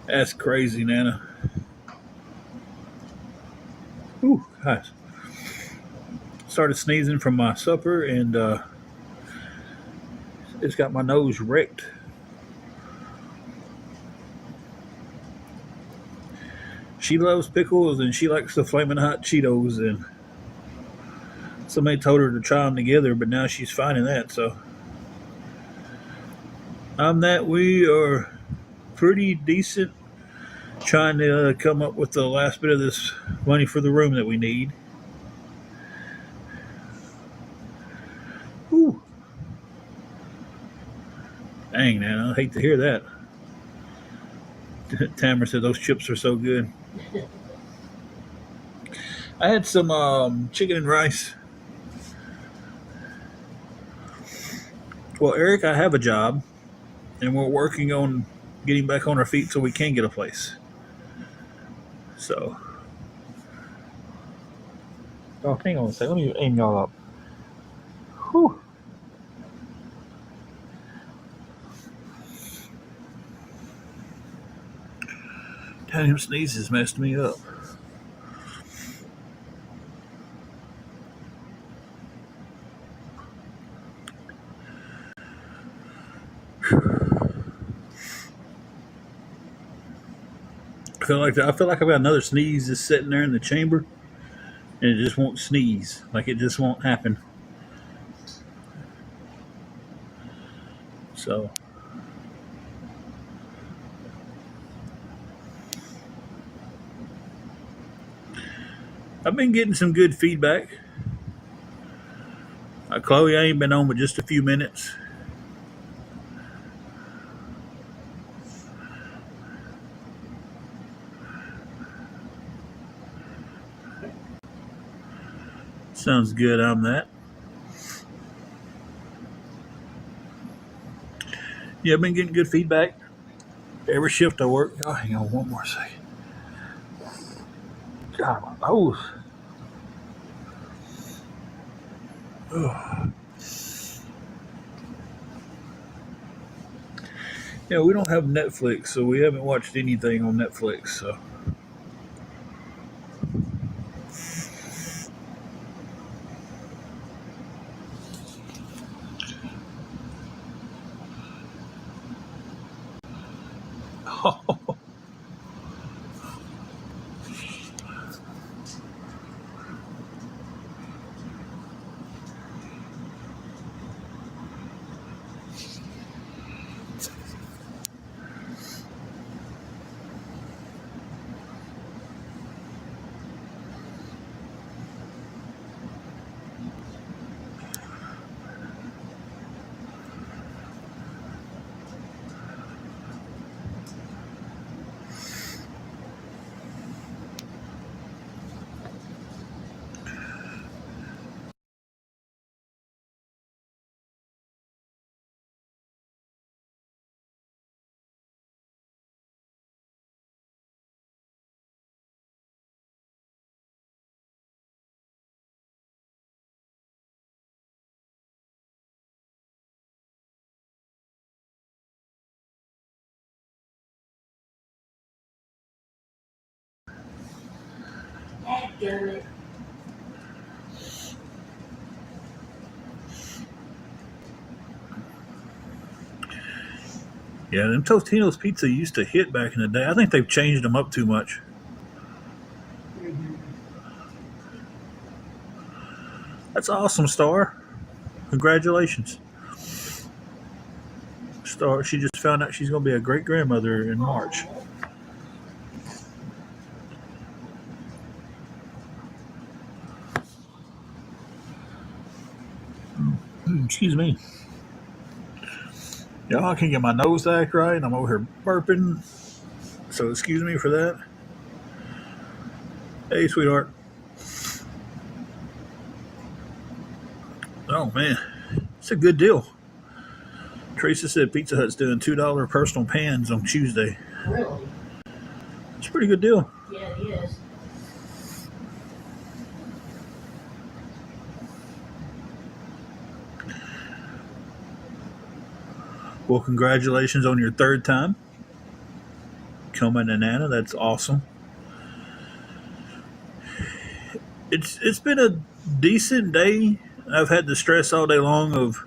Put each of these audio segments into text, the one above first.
That's crazy, Nana. Ooh, gosh. Started sneezing from my supper, and it's got my nose wrecked. She loves pickles, and she likes the flaming hot Cheetos, and somebody told her to try them together, but now she's finding that. So I'm that we are pretty decent, trying to come up with the last bit of this money for the room that we need. Ooh, dang, man, I hate to hear that. Tamara said those chips are so good. I had some chicken and rice. Well, Eric, I have a job, and we're working on getting back on our feet so we can get a place. So, oh, hang on a second. Let me aim y'all up. Whew. Damn, sneezes messed me up. I feel like I've got another sneeze just sitting there in the chamber, and it just won't sneeze. Like it just won't happen. So I've been getting some good feedback. Chloe, I ain't been on but just a few minutes. Sounds good. I'm that. Yeah, I've been getting good feedback. Every shift I work. Oh, hang on one more second. God, my nose. Ugh. Yeah, we don't have Netflix, so we haven't watched anything on Netflix. So, yeah, them Tostino's pizza used to hit back in the day. I think they've changed them up too much. That's awesome, Star. Congratulations, Star. She just found out she's going to be a great grandmother in March. Excuse me. Y'all, I can't get my nose to act right, and I'm over here burping. So excuse me for that. Hey, sweetheart. Oh man, it's a good deal. Teresa said Pizza Hut's doing $2 personal pans on Tuesday. Really? It's a pretty good deal. Yeah, it is. Well, congratulations on your third time. coming to Nana. That's awesome. It's been a decent day. I've had the stress all day long of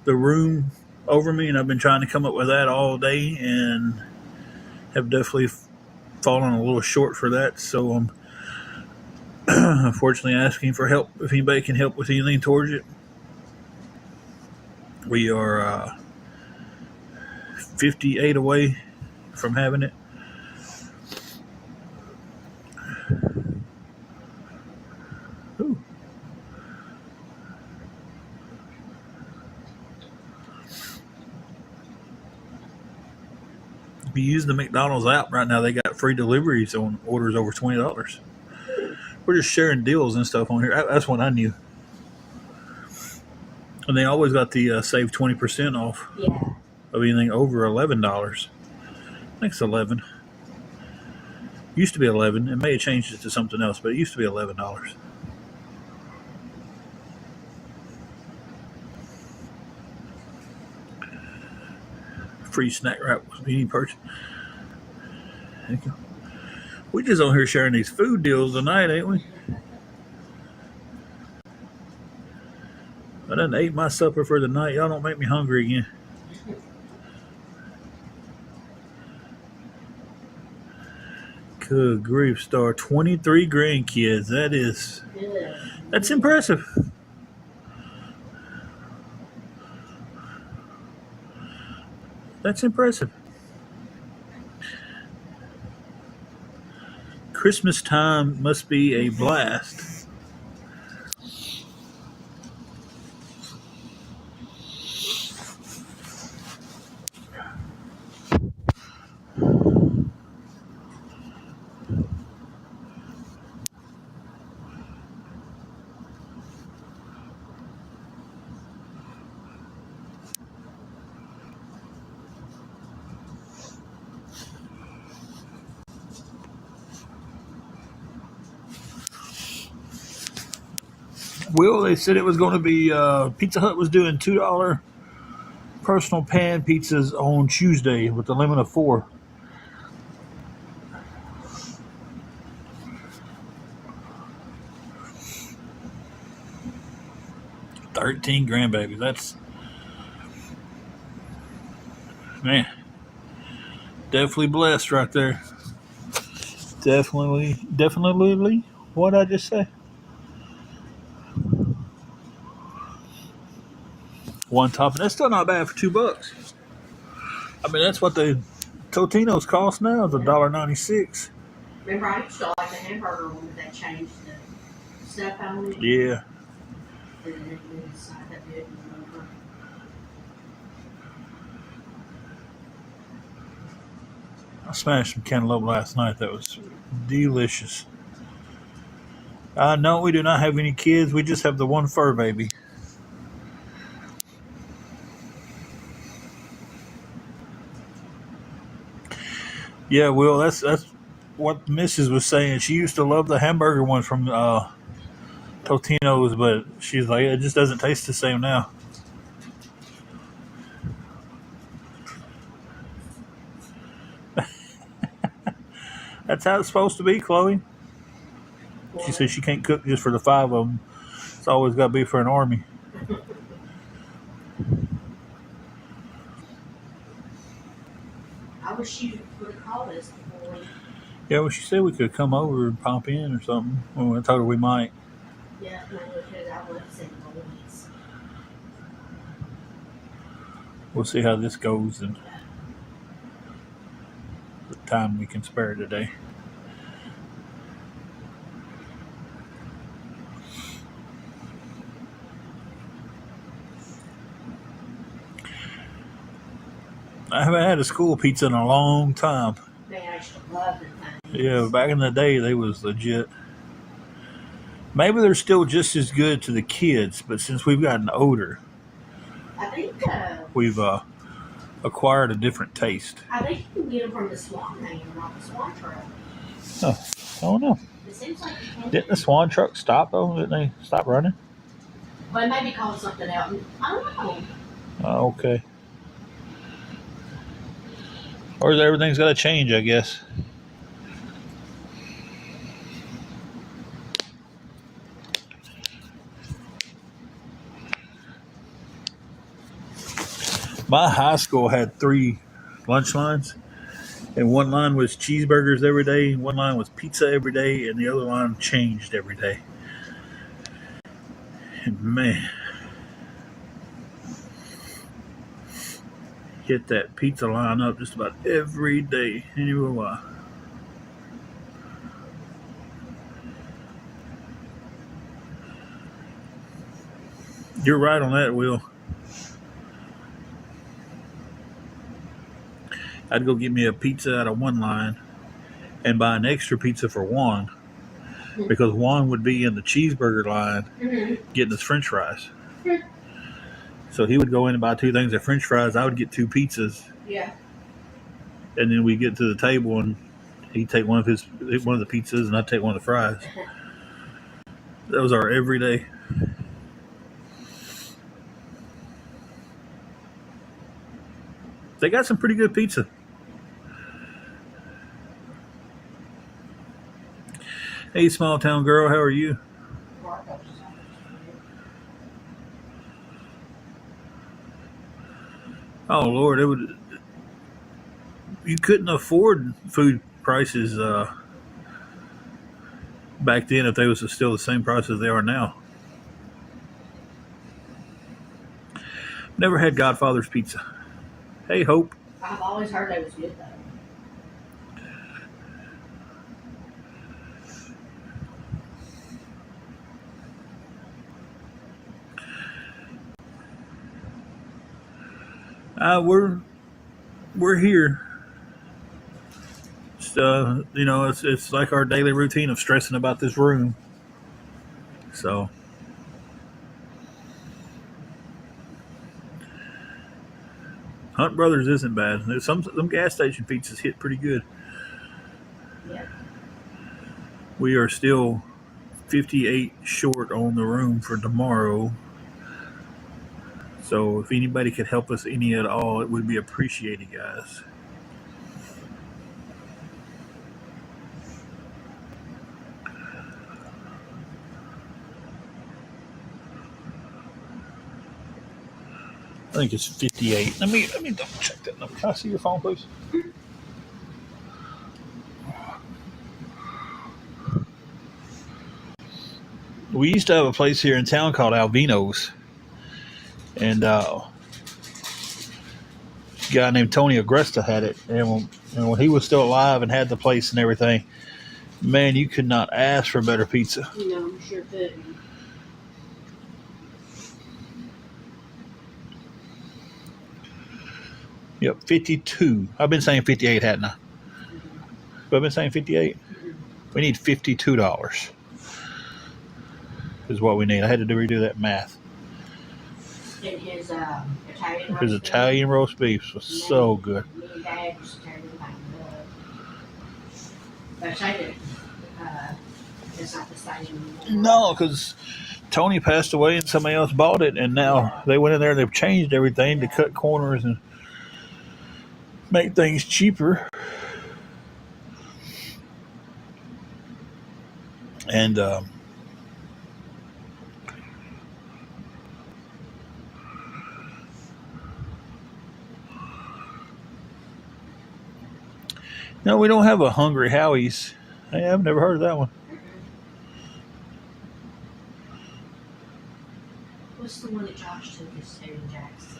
the room over me, and I've been trying to come up with that all day, and have definitely fallen a little short for that. So I'm unfortunately asking for help if anybody can help with anything towards it. We are 58 away from having it. Ooh. If you use the McDonald's app right now, they got free deliveries on orders over $20. We're just sharing deals and stuff on here. That's what I knew. And they always got the save 20% off of anything over $11. I think it's 11. Used to be 11. It may have changed it to something else, but it used to be $11. Free snack wrap with any purchase. Thank you. We just on here sharing these food deals tonight, ain't we? I done ate my supper for the night. Y'all don't make me hungry again. Good grief, Star. 23 grandkids. That's impressive. That's impressive. Christmas time must be a blast. Will, they said it was going to be Pizza Hut was doing $2 personal pan pizzas on Tuesday with a limit of 4. $13 grandbabies. That's, man, definitely blessed right there. Definitely. What did I just say? One top, and that's still not bad for $2. I mean, that's what the Totino's cost now is $1.96. Remember, I used to like the hamburger one, but they changed the stuff on it. Yeah. And then they decided that they didn't remember. I smashed some cantaloupe last night. That was delicious. No, we do not have any kids. We just have the one fur baby. Yeah, Will, that's what Mrs. was saying. She used to love the hamburger one from Totino's, but she's like, it just doesn't taste the same now. That's how it's supposed to be, Chloe. She says she can't cook just for the 5 of them. It's always got to be for an army. I wish you would call us before. Yeah, well, she said we could come over and pop in or something. Well, I told her we might. Yeah, no, because I would send boys. We'll see how this goes and the time we can spare today. I haven't had a school pizza in a long time. Man, I used to love the things. Yeah, back in the day, they was legit. Maybe they're still just as good to the kids, but since we've gotten older, I think we've acquired a different taste. I think you can get them from the Swan Hangar, not the Swan Truck. Oh, I don't know. It seems like you can. Didn't the Swan truck stop, though? Didn't they stop running? But it may be called something else. I don't know. Oh, okay. Or everything's got to change, I guess. My high school had 3 lunch lines, and one line was cheeseburgers every day, one line was pizza every day, and the other line changed every day. And man, hit that pizza line up just about every day, anywhere while. You're right on that, Will. I'd go get me a pizza out of one line and buy an extra pizza for Juan, because Juan would be in the cheeseburger line getting his french fries. So he would go in and buy 2 things of french fries. I would get 2 pizzas. Yeah. And then we get to the table and he'd take one of the pizzas and I'd take one of the fries. That was our everyday. They got some pretty good pizza. Hey, small town girl, how are you? Oh Lord, you couldn't afford food prices back then if they was still the same price as they are now. Never had Godfather's pizza. Hey, Hope. I've always heard they was good though. We're here. It's like our daily routine of stressing about this room. So Hunt Brothers isn't bad. There's some gas station pizzas hit pretty good. Yeah. We are still 58 short on the room for tomorrow. So if anybody could help us any at all, it would be appreciated, guys. I think it's 58. Let me double check that number. Can I see your phone, please? We used to have a place here in town called Alvino's, and a guy named Tony Agresta had it. And when he was still alive and had the place and everything, man, you could not ask for better pizza. No, I'm sure couldn't. Yep, 52. I've been saying 58, hadn't I? I've been saying 58. We need $52 is what we need. I had to redo that math. And his Italian roast His Italian roast beef was so good. Me and Dad used to tear them back but I say that it's not the same anymore. No, because Tony passed away and somebody else bought it, and now they went in there and they've changed everything to cut corners and make things cheaper. And no, we don't have a Hungry Howie's. Hey, I've never heard of that one. What's the one that Josh took us to in Jackson?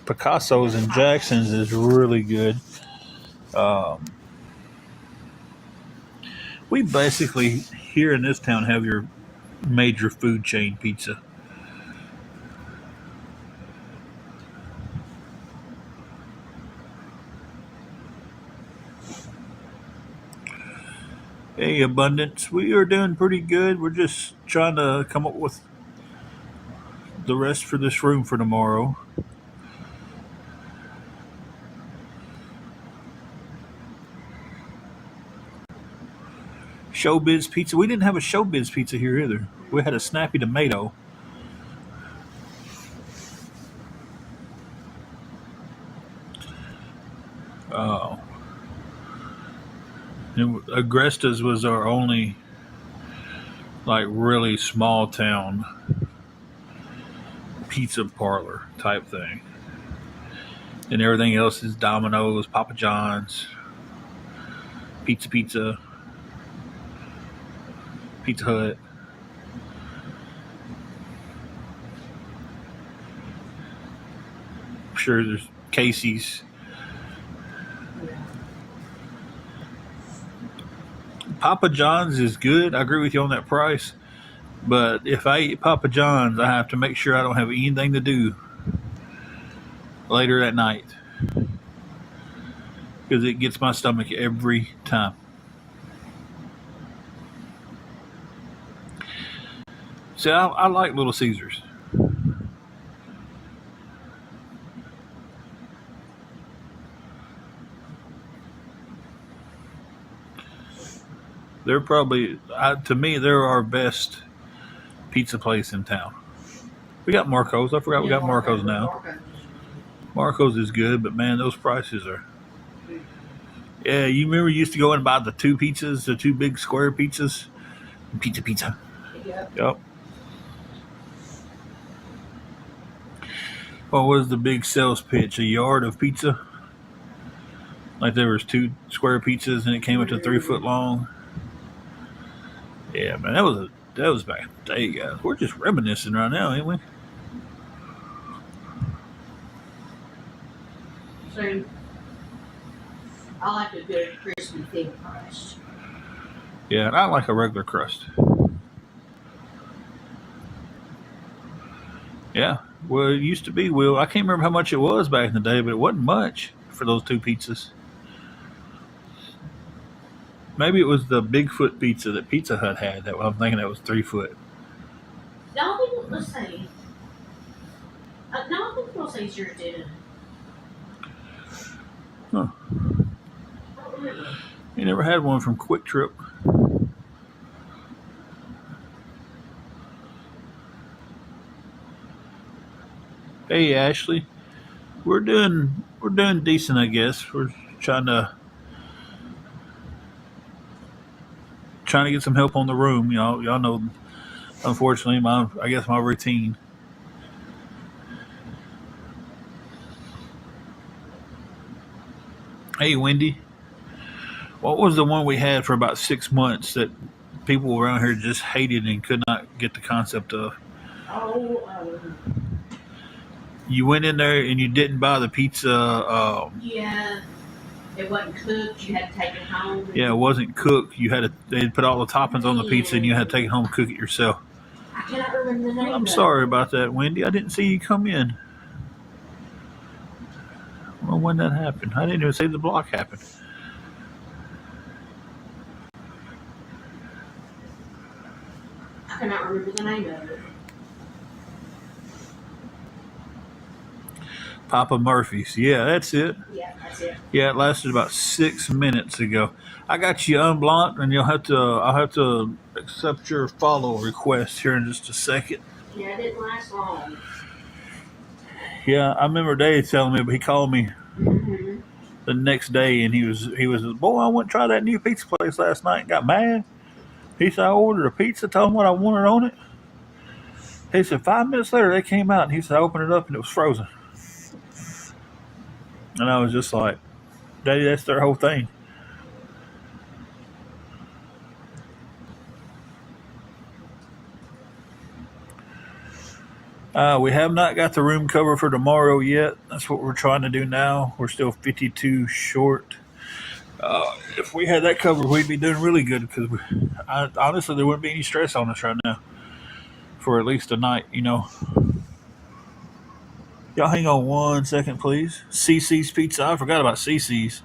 Picasso's in Jackson's is really good. We basically, here in this town, have your major food chain pizza. Hey, Abundance, we are doing pretty good. We're just trying to come up with the rest for this room for tomorrow. Showbiz Pizza. We didn't have a Showbiz Pizza here either. We had a Snappy Tomato. Uh, Agrestas was our only like really small town pizza parlor type thing, and everything else is Domino's, Papa John's, Pizza, Pizza Hut. I'm sure there's Casey's. Yeah. Papa John's is good. I agree with you on that price. But if I eat Papa John's, I have to make sure I don't have anything to do later that night because it gets my stomach every time. See, I like Little Caesars. They're probably, to me, they're our best pizza place in town. We got Marco's. I forgot we got Marco's now. Marco's. Marco's is good, but man, those prices are. Yeah, you remember you used to go and buy the two pizzas, the two big square pizzas? Pizza. Yep. Yep. What was the big sales pitch? A yard of pizza? Like there was two square pizzas and it came up to 3 foot long. Yeah, man, that was back in the day, guys. We're just reminiscing right now, ain't we? So I like a good crispy thin crust. Yeah, and I like a regular crust. Yeah. Well, it used to be, Will. I can't remember how much it was back in the day, but it wasn't much for those two pizzas. Maybe it was the Bigfoot pizza that Pizza Hut had. That I'm thinking that was 3 foot. No, I think, let's see. No, I think Little Caesars did. Huh. I don't remember. You never had one from Quick Trip. Hey, Ashley. We're doing decent, I guess. We're trying to get some help on the room. Y'all know. Unfortunately, my routine. Hey, Wendy. What was the one we had for about 6 months that people around here just hated and could not get the concept of? Oh, You went in there and you didn't buy the pizza. yeah. It wasn't cooked. You had to take it home. Yeah, it wasn't cooked. They'd put all the toppings on the pizza and you had to take it home and cook it yourself. I cannot remember the name. I'm of sorry it. about that, Wendy. I didn't see you come in. I don't know when that happened. I didn't even see the block happen. I cannot remember the name of it. Papa Murphy's. Yeah, that's it. Yeah, that's it. Yeah, it lasted about 6 minutes ago. I got you unblocked, and I'll have to accept your follow request here in just a second. Yeah, it didn't last long. Yeah, I remember Dave telling me, but he called me Mm-hmm. the next day, and he was boy, I went to try that new pizza place last night and got mad. He said I ordered a pizza, told him what I wanted on it. He said 5 minutes later they came out, and he said I opened it up and it was frozen. And I was just like, Daddy, that's their whole thing. We have not got the room cover for tomorrow yet. That's what we're trying to do now. We're still 52 short. If we had that covered, we'd be doing really good because honestly, there wouldn't be any stress on us right now for at least a night, Y'all hang on 1 second, please. CC's Pizza. I forgot about CC's.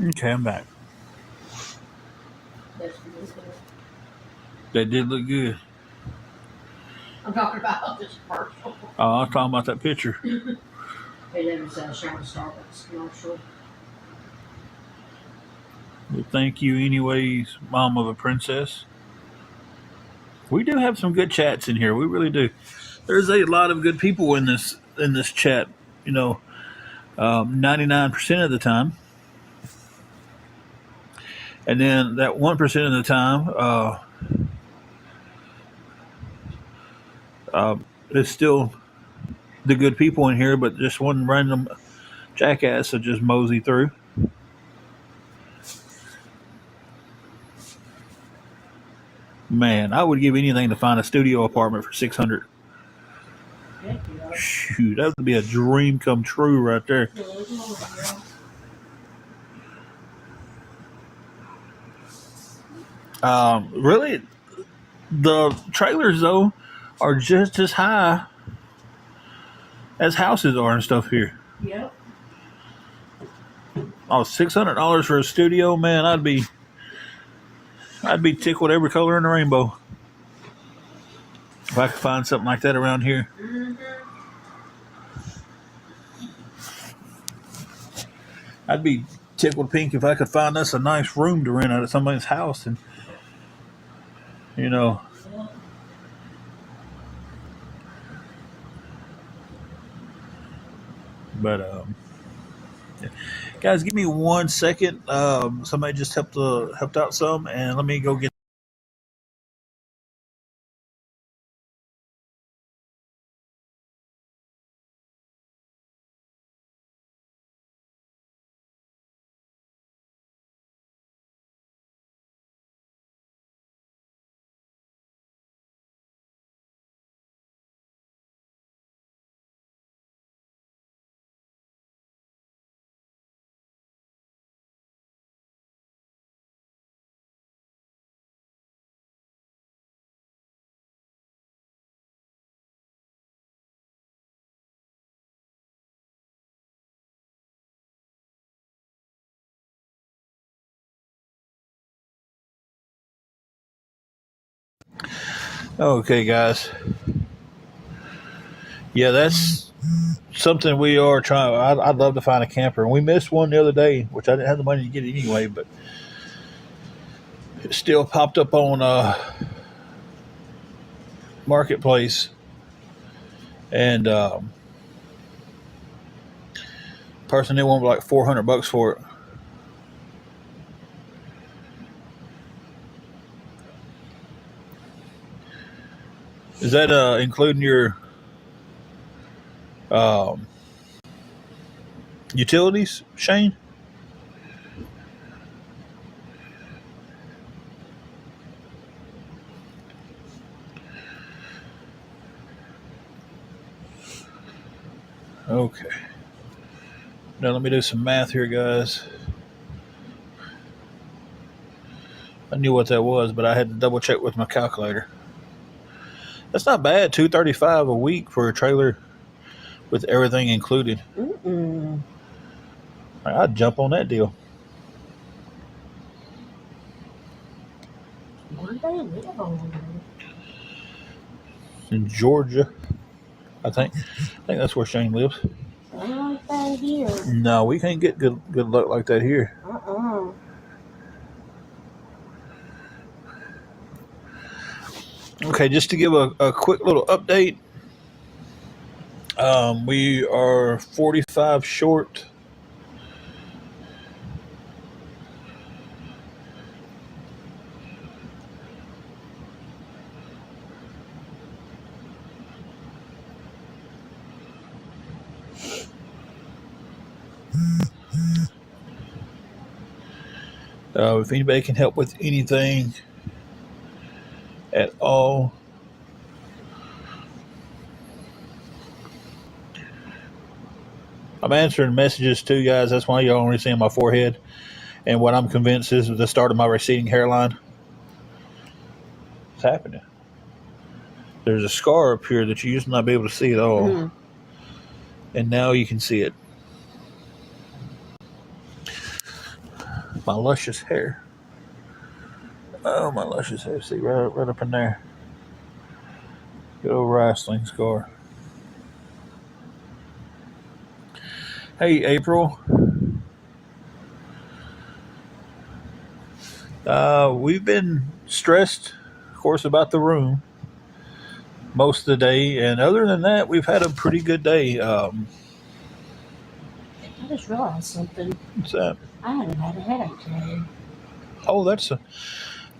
Okay, I'm back. That's really good. That did look good. I'm talking about this commercial. Oh, I was talking about that picture. It was a Sharon Starbucks commercial. Well, thank you, anyways, mom of a princess. We do have some good chats in here. We really do. There's a lot of good people in this chat. You know, 99% of the time, and then that 1% of the time is still the good people in here, but just one random jackass that just mosey through. Man, I would give anything to find a studio apartment for 600. Heck yeah. Shoot, that would be a dream come true right there. Really, the trailers though are just as high as houses are and stuff here. Yep. Oh, $600 for a studio, man, I'd be tickled every color in the rainbow if I could find something like that around here. Mm-hmm. I'd be tickled pink if I could find us a nice room to rent out of somebody's house, and you know. Yep. But yeah. Guys, give me 1 second. Somebody just helped out some, and let me go get. Okay, guys. Yeah, that's something we are trying. I'd love to find a camper, and we missed one the other day, which I didn't have the money to get it anyway, but it still popped up on Marketplace, and person they wanted like $400 for it. Is that including your um, utilities, Shane? Okay. Now let me do some math here, guys. I knew what that was, but I had to double check with my calculator. That's not bad. $235 a week for a trailer with everything included. Mm-mm. I'd jump on that deal. Where do they live on? In Georgia, I think that's where Shane lives. I like that here. No, we can't get good luck like that here. Okay, just to give a quick little update, we are 45 short. If anybody can help with anything at all, I'm answering messages too, guys. That's why y'all only see my forehead. And what I'm convinced is the start of my receding hairline. It's happening. There's a scar up here that you used to not be able to see at all. Mm-hmm. And now you can see it. my luscious hair. Oh, my luscious hair. See, right up in there. Good old wrestling scar. Hey, April. We've been stressed, of course, about the room most of the day, and other than that, we've had a pretty good day. I just realized something. What's that? I haven't had a headache today. Oh, that's a.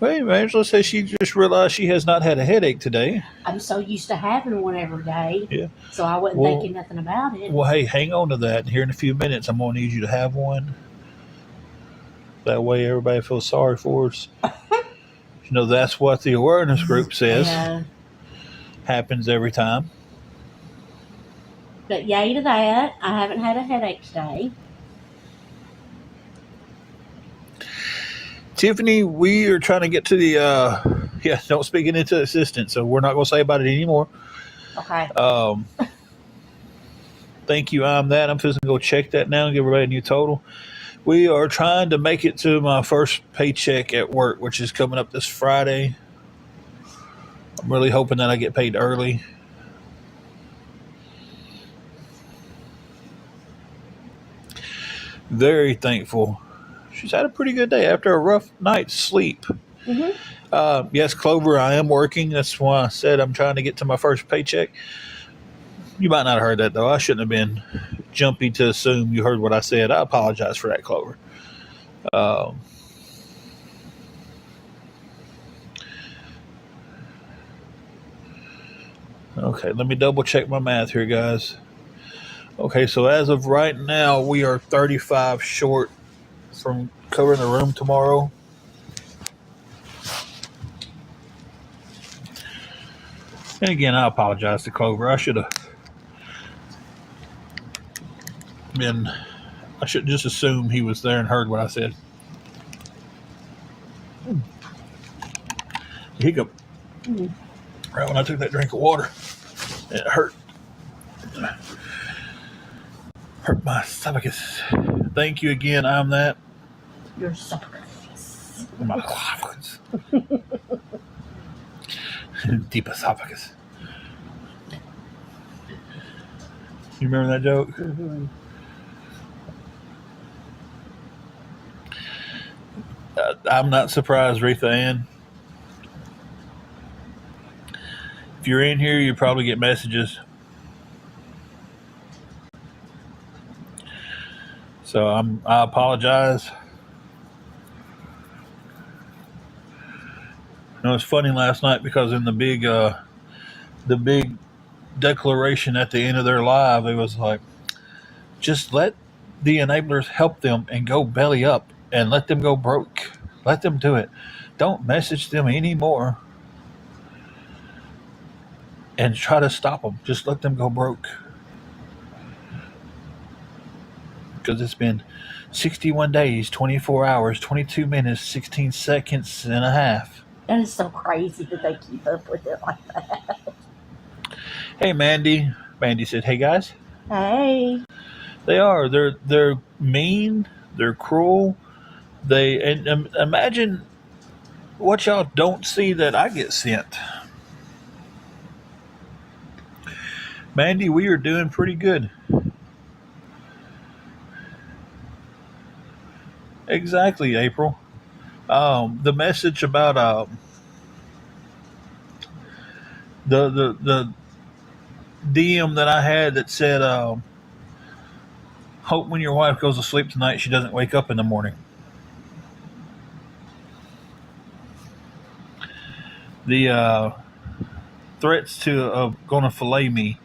Wait, Angela says she just realized she has not had a headache today. I'm so used to having one every day. Yeah. So I wasn't Well- thinking nothing about it. Well, hey, hang on to that. Here in a few minutes, I'm going to need you to have one. That way, everybody feels sorry for us. You know, that's what the awareness group says. Yeah. Happens every time. But yay to that. I haven't had a headache today. Tiffany, we are trying to get to the, don't speak it into existence, so we're not going to say about it anymore. Okay. Thank you, I'm that. I'm just going to go check that now and give everybody a new total. We are trying to make it to my first paycheck at work, which is coming up this Friday. I'm really hoping that I get paid early. Very thankful. She's had a pretty good day after a rough night's sleep. Mm-hmm. Yes, Clover, I am working. That's why I said I'm trying to get to my first paycheck. You might not have heard that, though. I shouldn't have been jumpy to assume you heard what I said. I apologize for that, Clover. Okay, let me double check my math here, guys. Okay, so as of right now, we are 35 short from covering the room tomorrow. And again, I apologize to Clover. I should just assume he was there and heard what I said. Hiccup. Right when I took that drink of water. It hurt. Hurt my esophagus. Thank you again, I'm that. Your esophagus. My esophagus. Deep esophagus. You remember that joke? Mm-hmm. I'm not surprised, Retha Ann. If you're in here, you probably get messages. So I apologize. It was funny last night because in the big declaration at the end of their live, it was like, just let the enablers help them and go belly up and let them go broke. Let them do it. Don't message them anymore and try to stop them. Just let them go broke. Because it's been 61 days, 24 hours, 22 minutes, 16 seconds and a half. That is so crazy that they keep up with it like that. Hey, Mandy. Mandy said, hey, guys. Hey. They are. They're mean. They're cruel. And imagine what y'all don't see that I get sent. Mandy, we are doing pretty good. Exactly, April. The message about the DM that I had that said, hope when your wife goes to sleep tonight, she doesn't wake up in the morning. The threats to going to fillet me,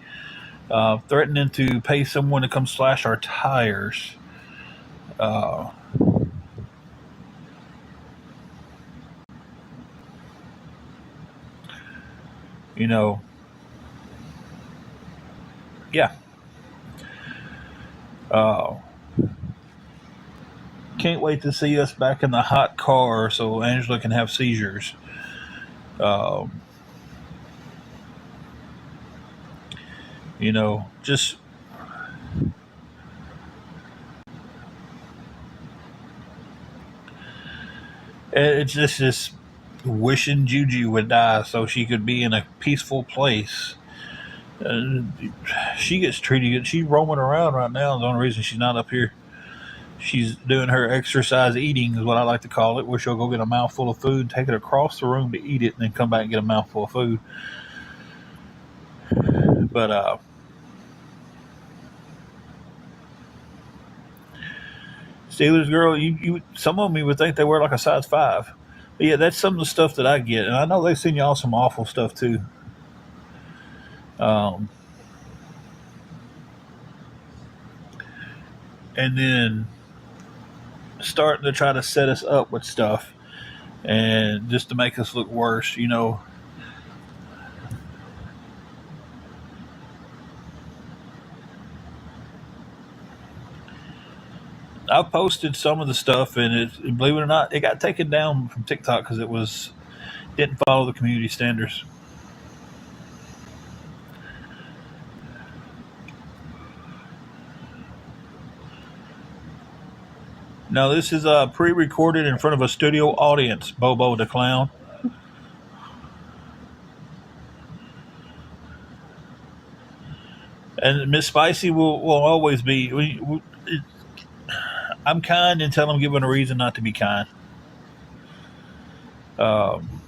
threatening to pay someone to come slash our tires. You know, yeah. Can't wait to see us back in the hot car so Angela can have seizures. You know, just It's just wishing Juju would die so she could be in a peaceful place. Uh, she gets treated good. She's roaming around right now. The only reason she's not up here, she's doing her exercise eating, is what I like to call it, where she'll go get a mouthful of food, take it across the room to eat it, and then come back and get a mouthful of food. But Steelers girl, you some of me would think they wear like a size 5. But yeah, that's some of the stuff that I get, and I know they send y'all some awful stuff too. Um, and then starting to try to set us up with stuff, and just to make us look worse, you know. I posted some of the stuff, and believe it or not, it got taken down from TikTok because it was didn't follow the community standards. Now this is pre-recorded in front of a studio audience. Bobo the clown, and Miss Spicy will always be. I'm kind until I'm given a reason not to be kind. Um,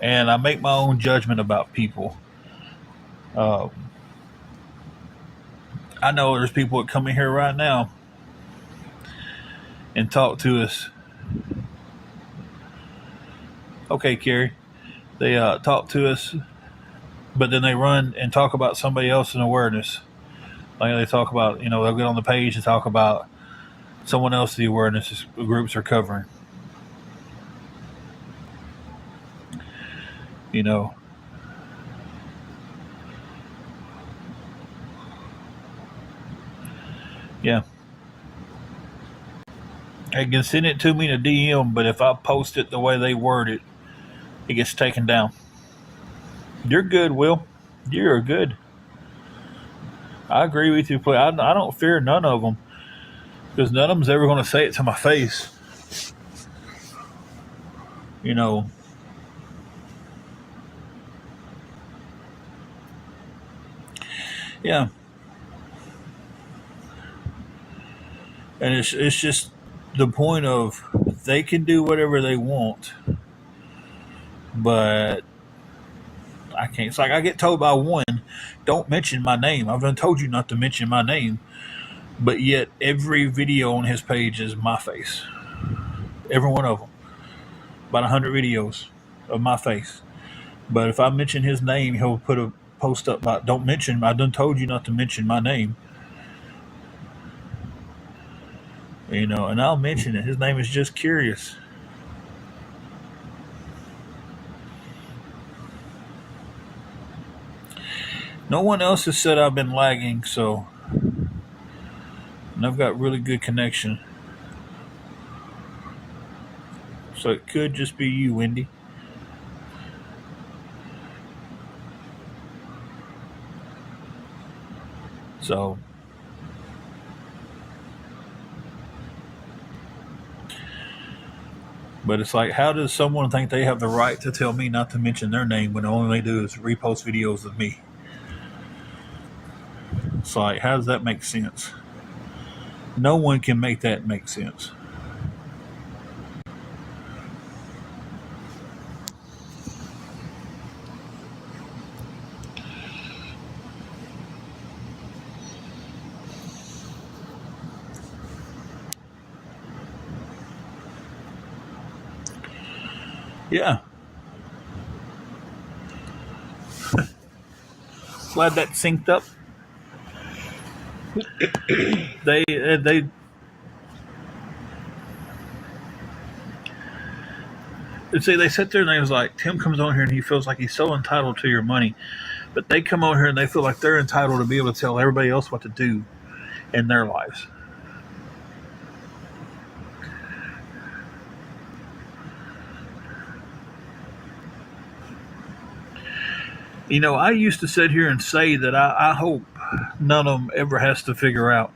and I make my own judgment about people. Um, I know there's people that come in here right now and talk to us. Okay, Carrie. They talk to us, but then they run and talk about somebody else's awareness. Like they talk about, they'll get on the page and talk about someone else's awareness groups are covering. You know, yeah. They can send it to me in a DM, but if I post it the way they word it, it gets taken down. You're good, Will. You're good. I agree with you. I don't fear none of them because none of them's ever going to say it to my face. You know. Yeah. And it's just the point of they can do whatever they want, but I can't. It's like I get told by one, don't mention my name. I've been told you not to mention my name, but yet every video on his page is my face. Every one of them. About 100 videos of my face. But if I mention his name, he'll put a post up about don't mention. I done told you not to mention my name. And I'll mention it. His name is Just Curious. No one else has said I've been lagging, so and I've got really good connection. So it could just be you, Wendy. So but it's like, how does someone think they have the right to tell me not to mention their name when all they do is repost videos of me? It's like, how does that make sense? No one can make that make sense. Yeah. Glad that synced up. They see, they sit there and they was like, Tim comes on here and he feels like he's so entitled to your money. But they come on here and they feel like they're entitled to be able to tell everybody else what to do in their lives. I used to sit here and say that I hope none of them ever has to figure out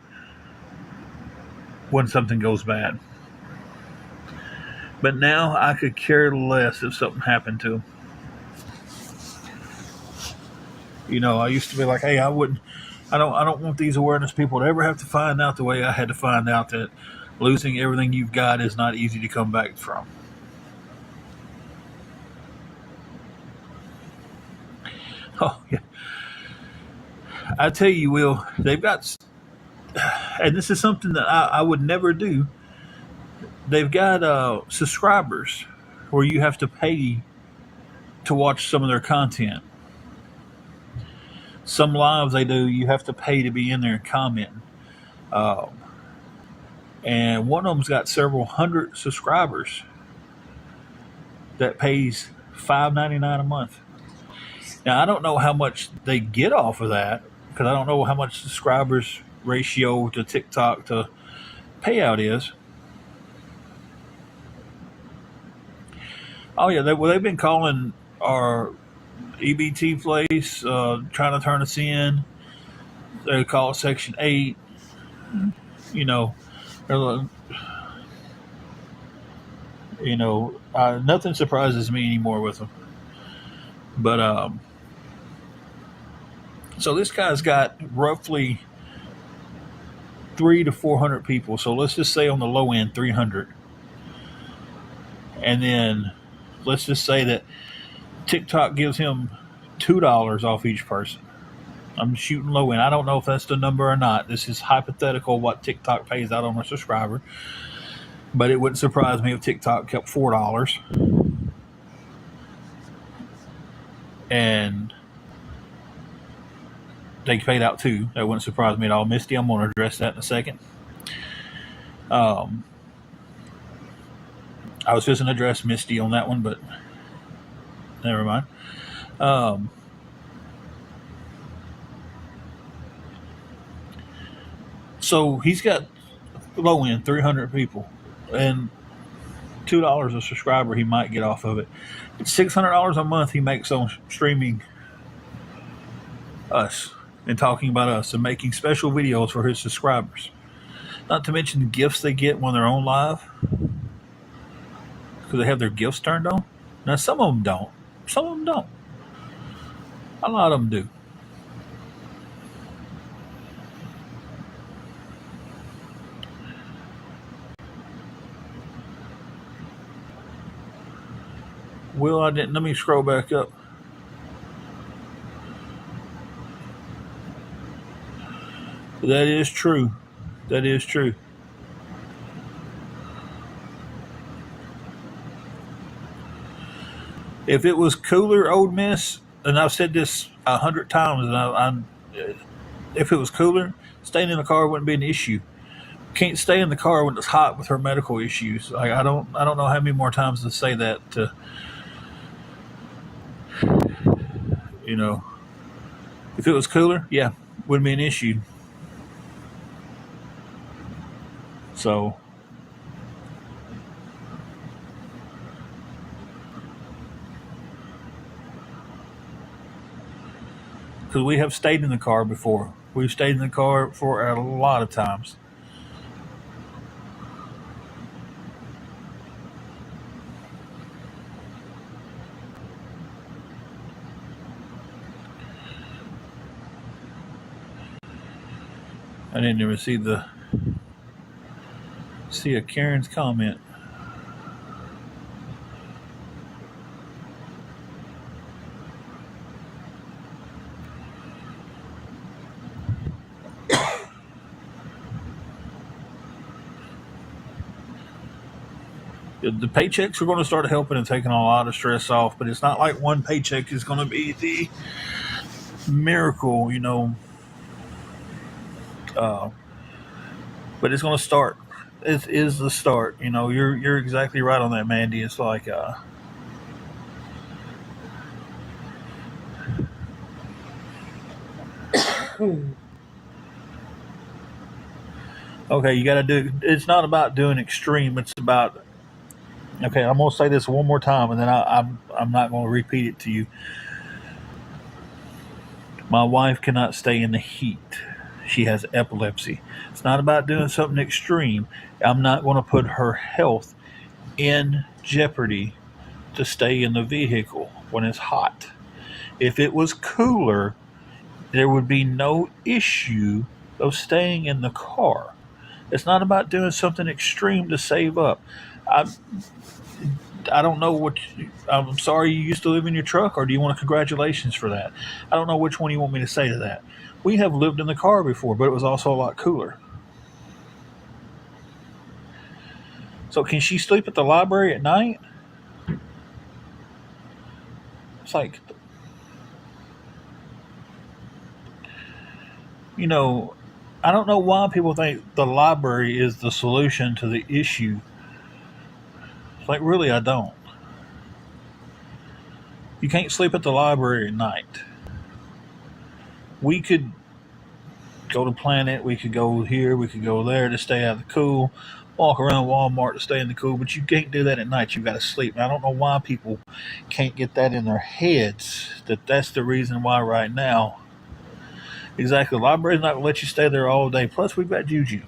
when something goes bad. But now I could care less if something happened to him. I used to be like, hey, I don't want these awareness people to ever have to find out the way I had to find out that losing everything you've got is not easy to come back from. Oh, yeah. I tell you, Will, they've got, and this is something that I would never do. They've got subscribers where you have to pay to watch some of their content. Some lives they do, you have to pay to be in there and comment. Um, and one of them's got several hundred subscribers that pays $5.99 a month. Now I don't know how much they get off of that because I don't know how much subscribers ratio to TikTok to payout is. Oh yeah, they've been calling our EBT place, trying to turn us in. They call it Section 8. You know, they're nothing surprises me anymore with them. But so this guy's got roughly 300 to 400 people. So let's just say on the low end, 300, and then let's just say that TikTok gives him $2 off each person. I'm shooting low end. I don't know if that's the number or not. This is hypothetical what TikTok pays out on a subscriber, but it wouldn't surprise me if TikTok kept $4 and they paid out two. That wouldn't surprise me at all. Misty, I'm going to address that in a second. Um, I was just going to address Misty on that one, but never mind. Um, so he's got low end 300 people and $2 a subscriber he might get off of it. It's $600 a month he makes on streaming us and talking about us and making special videos for his subscribers. Not to mention the gifts they get when they're on live because they have their gifts turned on. Now some of them don't. Some of them don't. A lot of them do. Will, I didn't. Let me scroll back up. That is true. That is true. If it was cooler, Old Miss, and I've said this 100 times, and if it was cooler, staying in the car wouldn't be an issue. Can't stay in the car when it's hot with her medical issues. Like I don't know how many more times to say that. You know, if it was cooler, yeah, wouldn't be an issue. So because we have stayed in the car before, we've stayed in the car for a lot of times. I didn't even see a Karen's comment. The paychecks are going to start helping and taking a lot of stress off, but it's not like one paycheck is going to be the miracle, uh, but it's going to start. It is the start. You're exactly right on that, Mandy. It's like, okay, you got to do. It's not about doing extreme. It's about. Okay, I'm going to say this one more time, and then I'm not going to repeat it to you. My wife cannot stay in the heat. She has epilepsy. It's not about doing something extreme. I'm not going to put her health in jeopardy to stay in the vehicle when it's hot. If it was cooler, there would be no issue of staying in the car. It's not about doing something extreme to save up. I I don't know what. I'm sorry you used to live in your truck, or do you want a congratulations for that? I don't know which one you want me to say to that. We have lived in the car before, but it was also a lot cooler. So can she sleep at the library at night? It's like, you know, I don't know why people think the library is the solution to the issue. It's like, really, I don't. You can't sleep at the library at night. We could go to Planet, we could go here, we could go there to stay out of the cool, walk around Walmart to stay in the cool, but you can't do that at night. You've got to sleep. And I don't know why people can't get that in their heads that that's the reason why right now. Exactly. The library's not going to let you stay there all day. Plus, we've got Juju.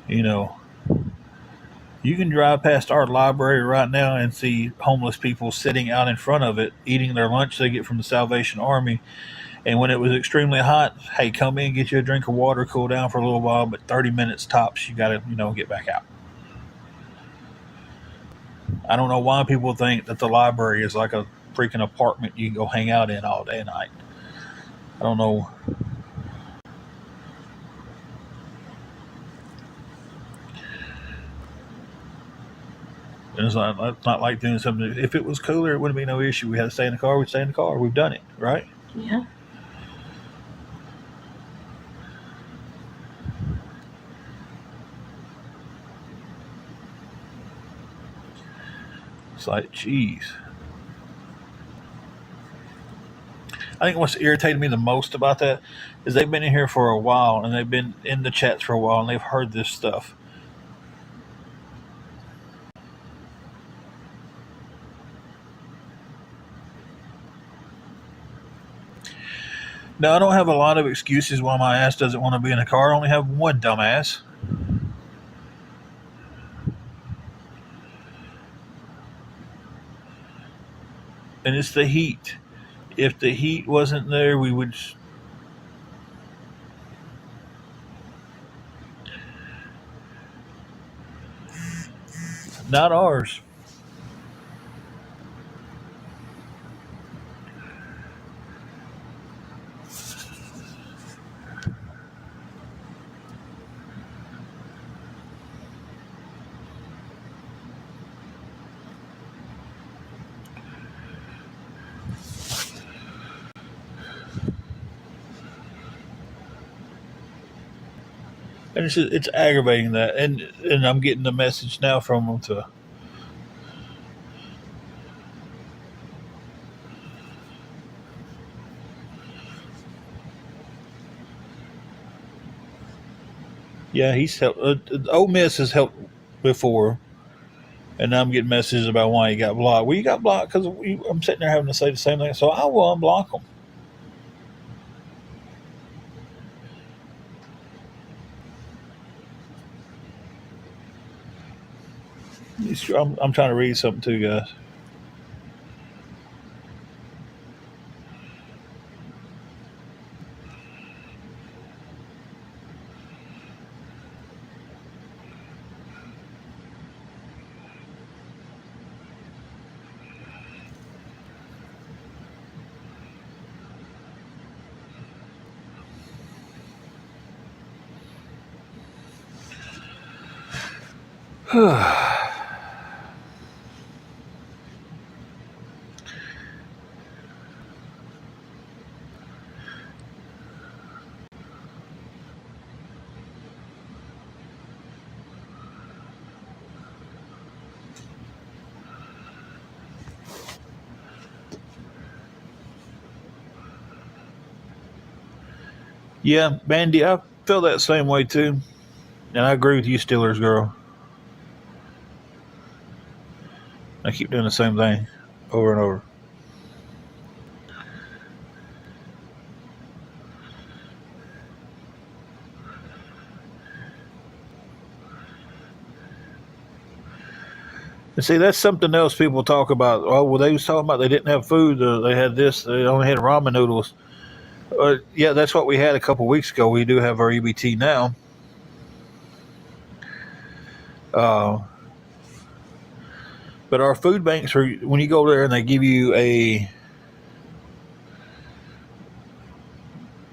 You know, you can drive past our library right now and see homeless people sitting out in front of it, eating their lunch they get from the Salvation Army. And when it was extremely hot, hey, come in, get you a drink of water, cool down for a little while, but 30 minutes tops, you got to, get back out. I don't know why people think that the library is like a freaking apartment you can go hang out in all day and night. I don't know. It's not like doing something. If it was cooler, it wouldn't be no issue. We had to stay in the car, we'd stay in the car. We've done it, right? Yeah. It's like, geez. I think what's irritated me the most about that is they've been in here for a while and they've been in the chats for a while and they've heard this stuff. Now, I don't have a lot of excuses why my ass doesn't want to be in a car. I only have one dumbass. And it's the heat. If the heat wasn't there, we would. Not ours. And it's aggravating that. And I'm getting the message now from them to. Yeah, he's helped. Ole Miss has helped before. And now I'm getting messages about why he got blocked. Well, you got blocked because I'm sitting there having to say the same thing. So I will unblock them. I'm trying to read something too, guys. Yeah, Mandy, I feel that same way too. And I agree with you, Steelers girl. I keep doing the same thing over and over. And see, that's something else people talk about. Oh, well, they was talking about they didn't have food. They had this. They only had ramen noodles. Yeah, that's what we had a couple weeks ago. We do have our EBT now. Uh, but our food banks are when you go there and they give you a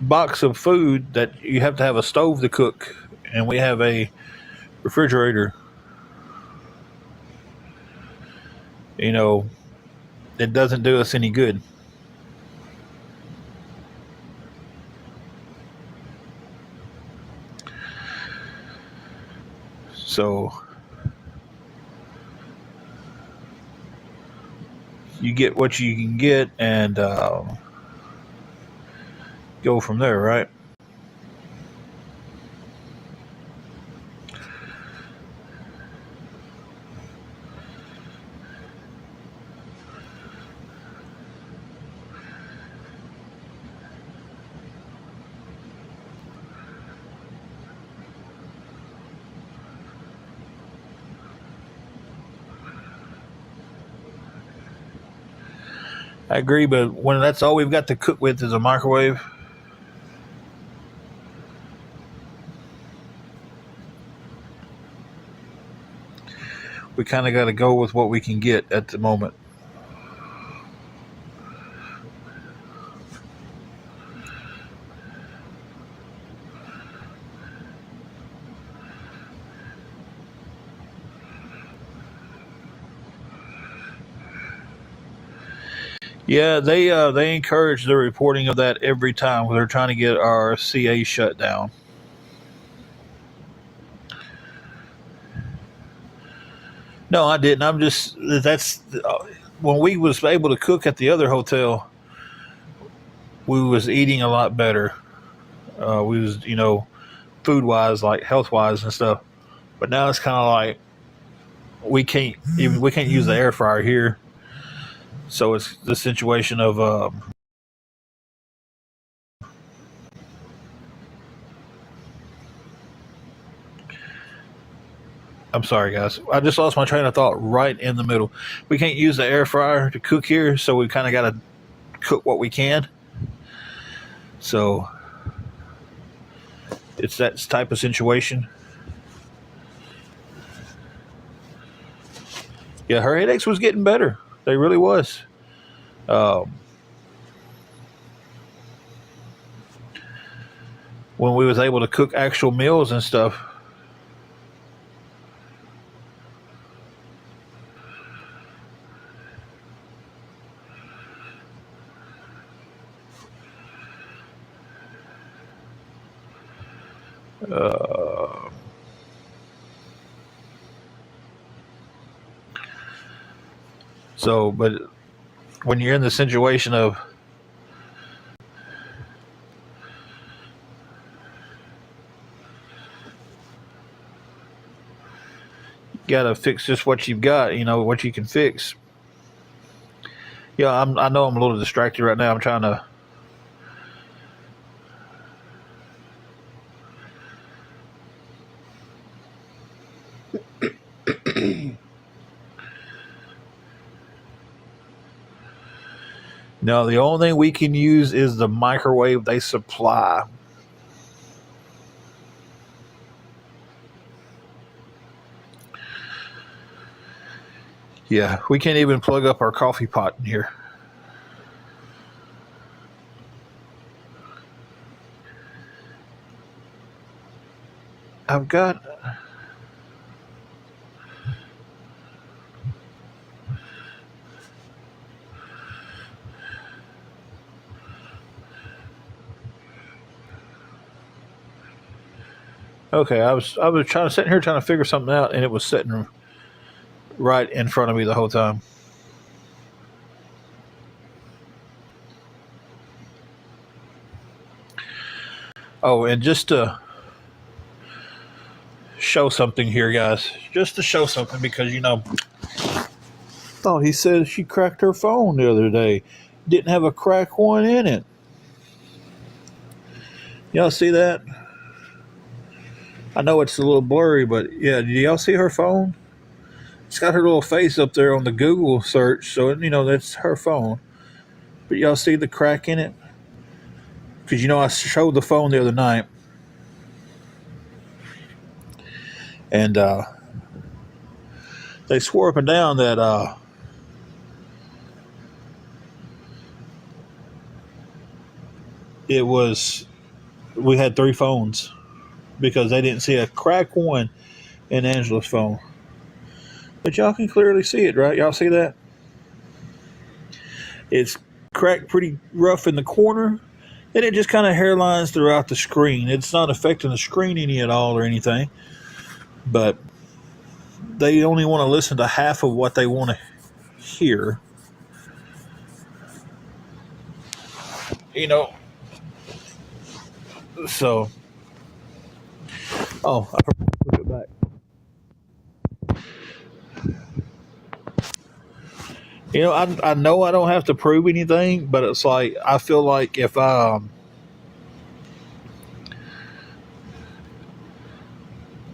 box of food that you have to have a stove to cook, and we have a refrigerator. You know, it doesn't do us any good. So you get what you can get and go from there, right? I agree, but when that's all we've got to cook with is a microwave, we kind of got to go with what we can get at the moment. Yeah, they encourage the reporting of that every time they're trying to get our CA shut down. No, I didn't. I'm just that's when we was able to cook at the other hotel, we was eating a lot better. We was food wise, like health wise and stuff. But now it's kind of like we can't use the air fryer here, so it's the situation of I'm sorry, guys. I just lost my train of thought right in the middle. We can't use the air fryer to cook here, so we kind of got to cook what we can. So it's that type of situation. Yeah, her headaches was getting better. They really was. Um, when we was able to cook actual meals and stuff. Uh, but when you're in the situation of got to fix just what you've got, what you can fix. Yeah, I know I'm a little distracted right now. I'm trying to. No, the only thing we can use is the microwave they supply. Yeah, we can't even plug up our coffee pot in here. I've got. Okay, I was trying to sit here trying to figure something out, and it was sitting right in front of me the whole time. Oh, and just to show something here, guys, just to show something because thought he said she cracked her phone the other day, didn't have a crack one in it. Y'all see that? I know it's a little blurry, but yeah, do y'all see her phone? It's got her little face up there on the Google search, so that's her phone. But y'all see the crack in it? Because I showed the phone the other night, and they swore up and down that it was we had three phones because they didn't see a crack one in Angela's phone. But y'all can clearly see it, right? Y'all see that? It's cracked pretty rough in the corner, and it just kind of hairlines throughout the screen. It's not affecting the screen any at all or anything, but they only want to listen to half of what they want to hear. So, I forgot to put it back. I know I don't have to prove anything, but it's like I feel like if I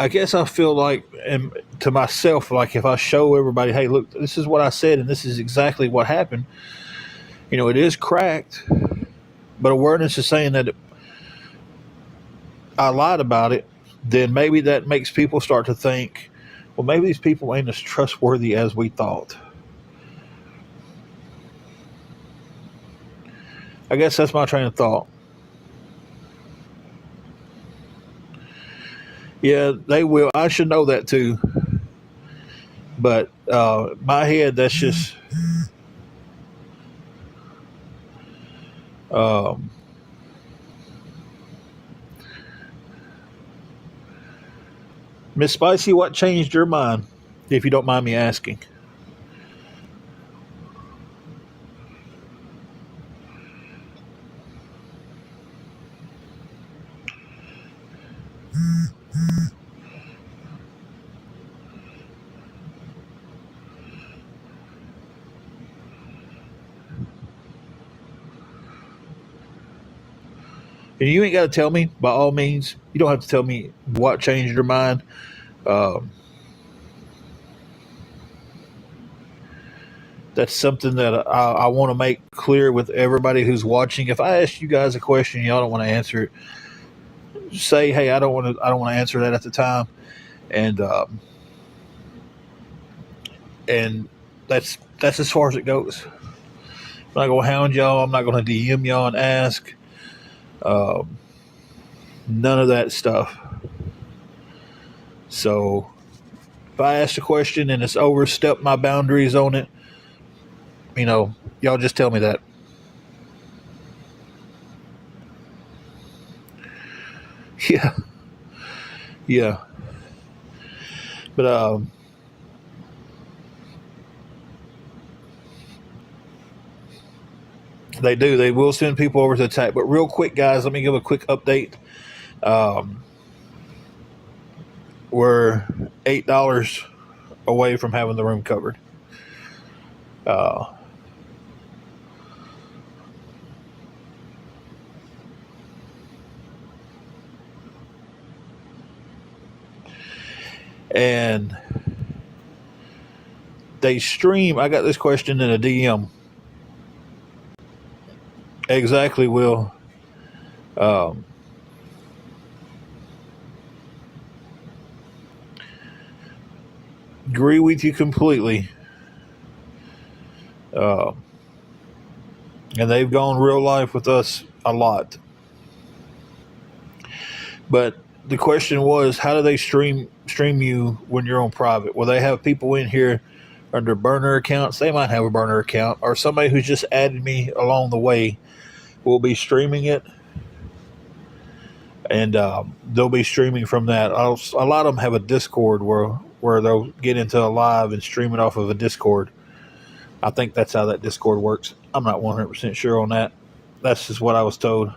guess I feel like, and to myself, like if I show everybody, hey, look, this is what I said, and this is exactly what happened. It is cracked, but awareness is saying that I lied about it. Then maybe that makes people start to think, well, maybe these people ain't as trustworthy as we thought. I guess that's my train of thought. Yeah, they will. I should know that too. But my head, that's just. Miss Spicy, what changed your mind, if you don't mind me asking? And you ain't got to tell me, by all means. You don't have to tell me what changed your mind. Um, that's something that I want to make clear with everybody who's watching. If I ask you guys a question, y'all don't want to answer it, say, "Hey, I don't want to answer that at the time," and that's as far as it goes. I'm not gonna hound y'all. I'm not gonna DM y'all and ask. Um, None of that stuff. So if I ask a question and it's overstepped my boundaries on it, y'all just tell me that. Yeah, yeah. But they do. They will send people over to attack. But real quick, guys, let me give a quick update. Um, we're $8 away from having the room covered. Uh, and they stream. I got this question in a DM. Exactly, Will. Um, agree with you completely. Uh, and they've gone real life with us a lot. But the question was, how do they stream you when you're on private? Well, they have people in here under burner accounts. They might have a burner account, or somebody who's just added me along the way will be streaming it, and they'll be streaming from that. A lot of them have a Discord where they'll get into a live and stream it off of a Discord. I think that's how that Discord works. I'm not 100% sure on that. That's just what I was told.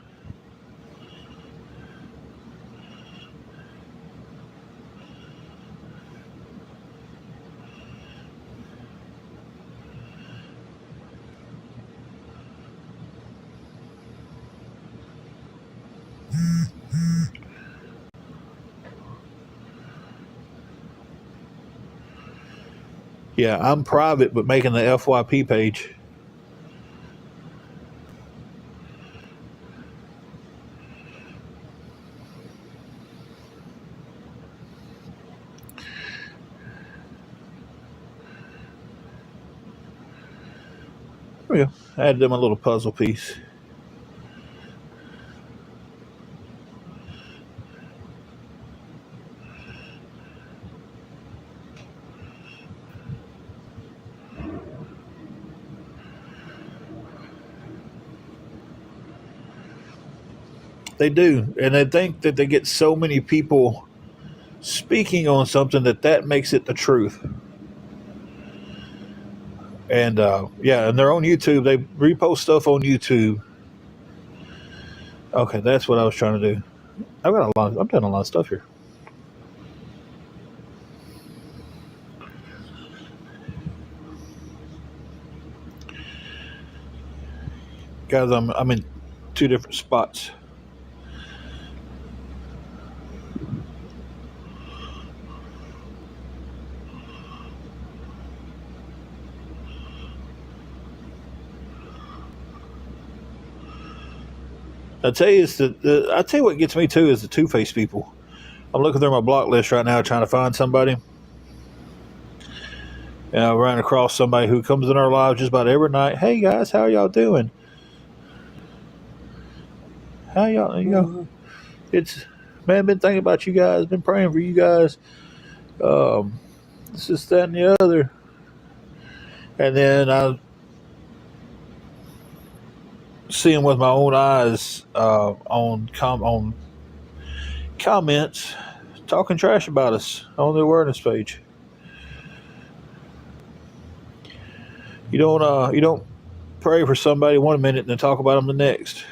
Yeah, I'm private, but making the FYP page. There we go. I added them a little puzzle piece. They do, and they think that they get so many people speaking on something that makes it the truth. And yeah, and they're on YouTube. They repost stuff on YouTube. Okay, that's what I was trying to do. I'm doing a lot of stuff here, guys. I'm in two different spots. I tell you, I tell you what gets me too is the two-faced people. I'm looking through my block list right now, trying to find somebody. And I ran across somebody who comes in our lives just about every night. Hey guys, how y'all doing? How y'all? You know, it's man, been thinking about you guys, been praying for you guys. Um, this is that and the other. And then I see them with my own eyes on comments talking trash about us on the awareness page. You don't pray for somebody one minute and then talk about them the next.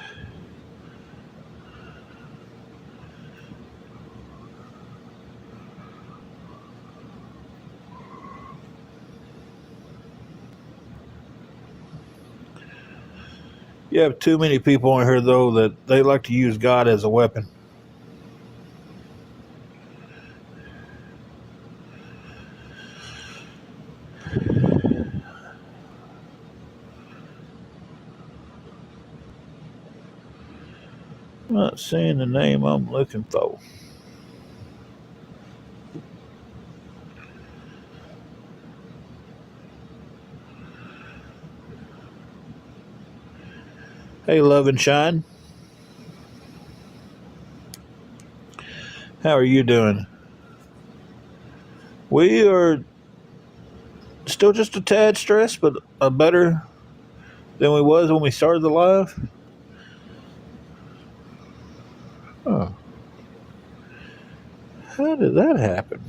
You have too many people in here though that they like to use God as a weapon. I'm not seeing the name I'm looking for. Hey, Love and Shine. How are you doing? We are still just a tad stressed, but better than we was when we started the live. Oh, how did that happen?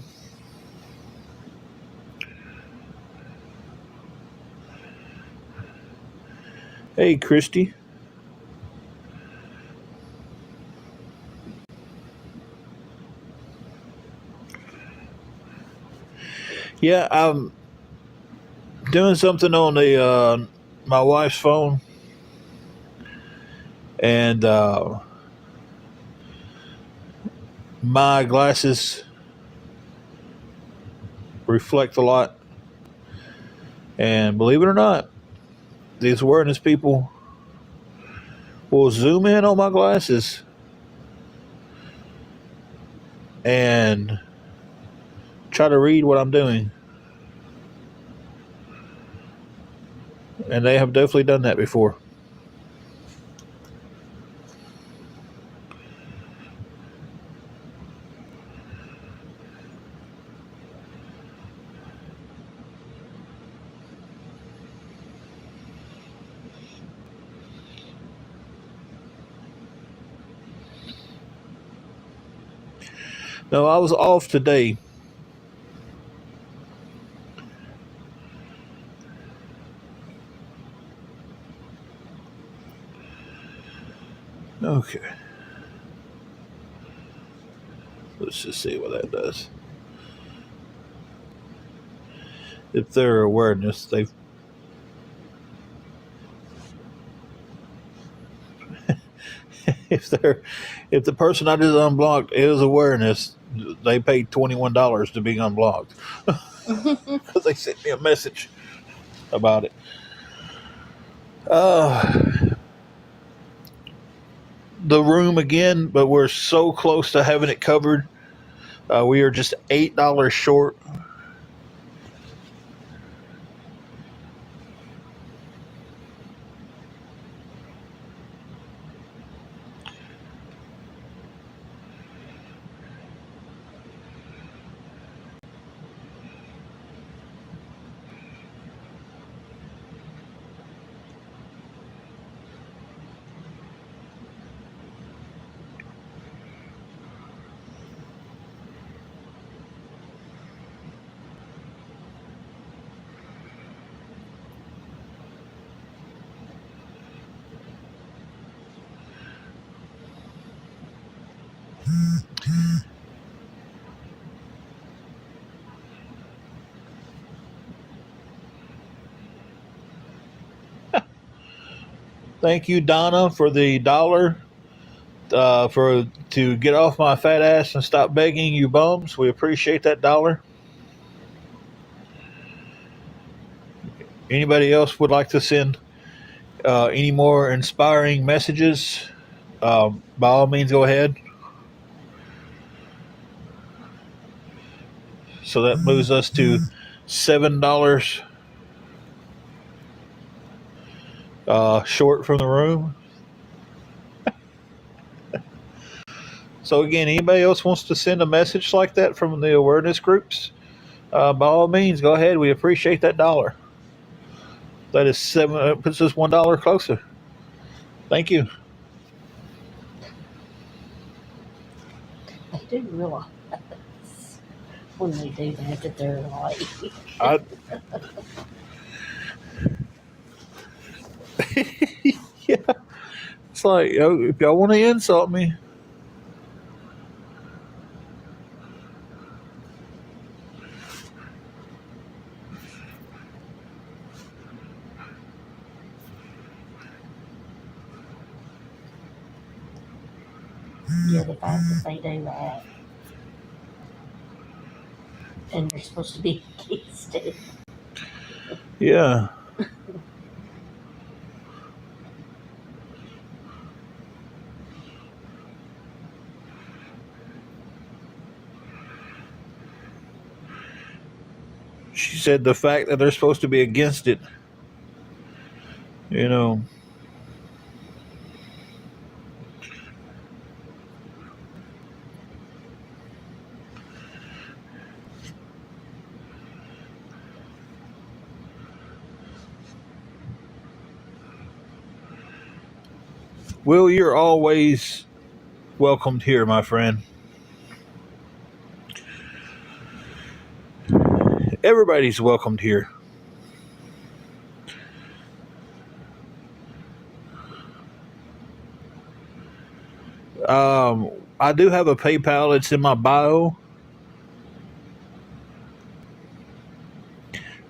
Hey, Christy. Yeah, I'm doing something on the my wife's phone, and my glasses reflect a lot. And believe it or not, these awareness people will zoom in on my glasses and try to read what I'm doing. And they have definitely done that before. No, I was off today. Okay. Let's just see what that does. If their awareness, they've if the person I just unblocked is awareness, they paid $21 to be unblocked. because they sent me a message about it. The room again, but we're so close to having it covered. We are just $8 short. Thank you, Donna, for the dollar. For to get off my fat ass and stop begging you bums. We appreciate that dollar. Anybody else would like to send any more inspiring messages? By all means, go ahead. So that moves us to $7 short from the room. So again, anybody else wants to send a message like that from the awareness groups? By all means, go ahead. We appreciate that dollar. That is seven. It puts us $1 closer. Thank you. I do realize when they do that they're like, I, yeah, it's like, if y'all want to insult me, yeah, the fact that they do that, and they're supposed to be against it. yeah. She said the fact that they're supposed to be against it, you know. Will, you're always welcomed here, my friend. Everybody's welcomed here. I do have a PayPal. It's in my bio.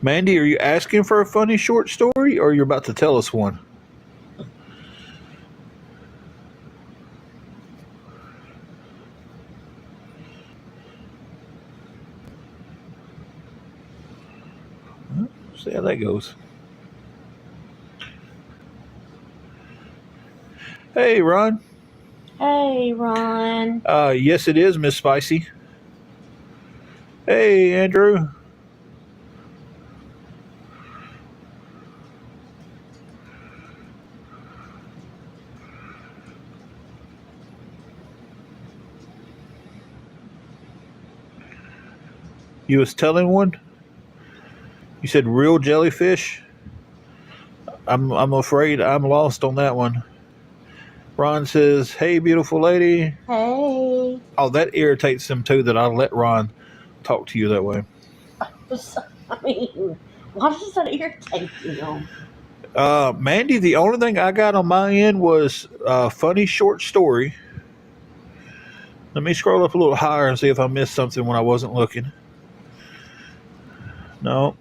Mandy, are you asking for a funny short story, or you're about to tell us one? See how that goes. Hey, Ron. Hey, Ron. Yes, it is, Miss Spicy. Hey, Andrew. You was telling one? You said real jellyfish? I'm afraid I'm lost on that one. Ron says, "Hey, beautiful lady." Hey. Oh, that irritates him too that I let Ron talk to you that way. I mean, why does that irritate you? Mandy, the only thing I got on my end was a funny short story. Let me scroll up a little higher and see if I missed something when I wasn't looking. No,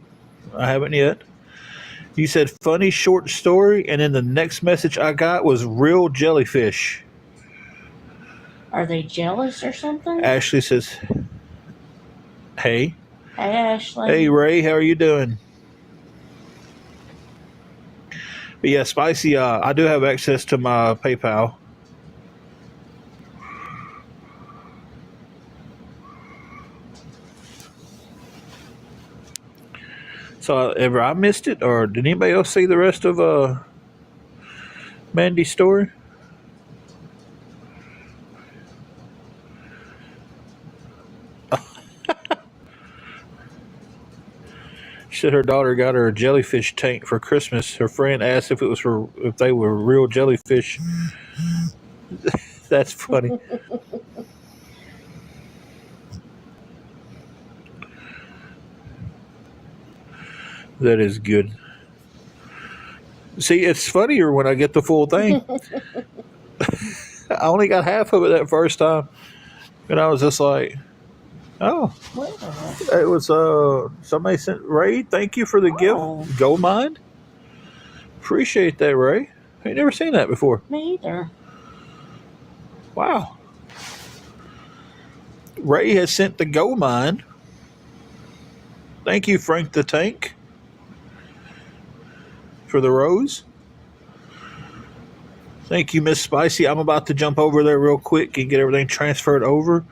I haven't yet. You said funny short story, and then the next message I got was real jellyfish. Are they jealous or something? Ashley says, "Hey." Hey, Ashley. Hey, Ray, how are you doing? But yeah, Spicy, I do have access to my PayPal. So, ever I missed it, or did anybody else see the rest of Mandy's story? She said her daughter got her a jellyfish tank for Christmas. Her friend asked if they were real jellyfish. That's funny. That is good. See, it's funnier when I get the full thing. I only got half of it that first time, and I was just like, "Oh, it was somebody sent Ray. Thank you for the gift. Go Mind. Appreciate that, Ray. I ain't never seen that before. Me either. Wow. Ray has sent the Go Mind. Thank you, Frank the Tank, for the rose. Thank you, Miss Spicy. I'm about to jump over there real quick and get everything transferred over,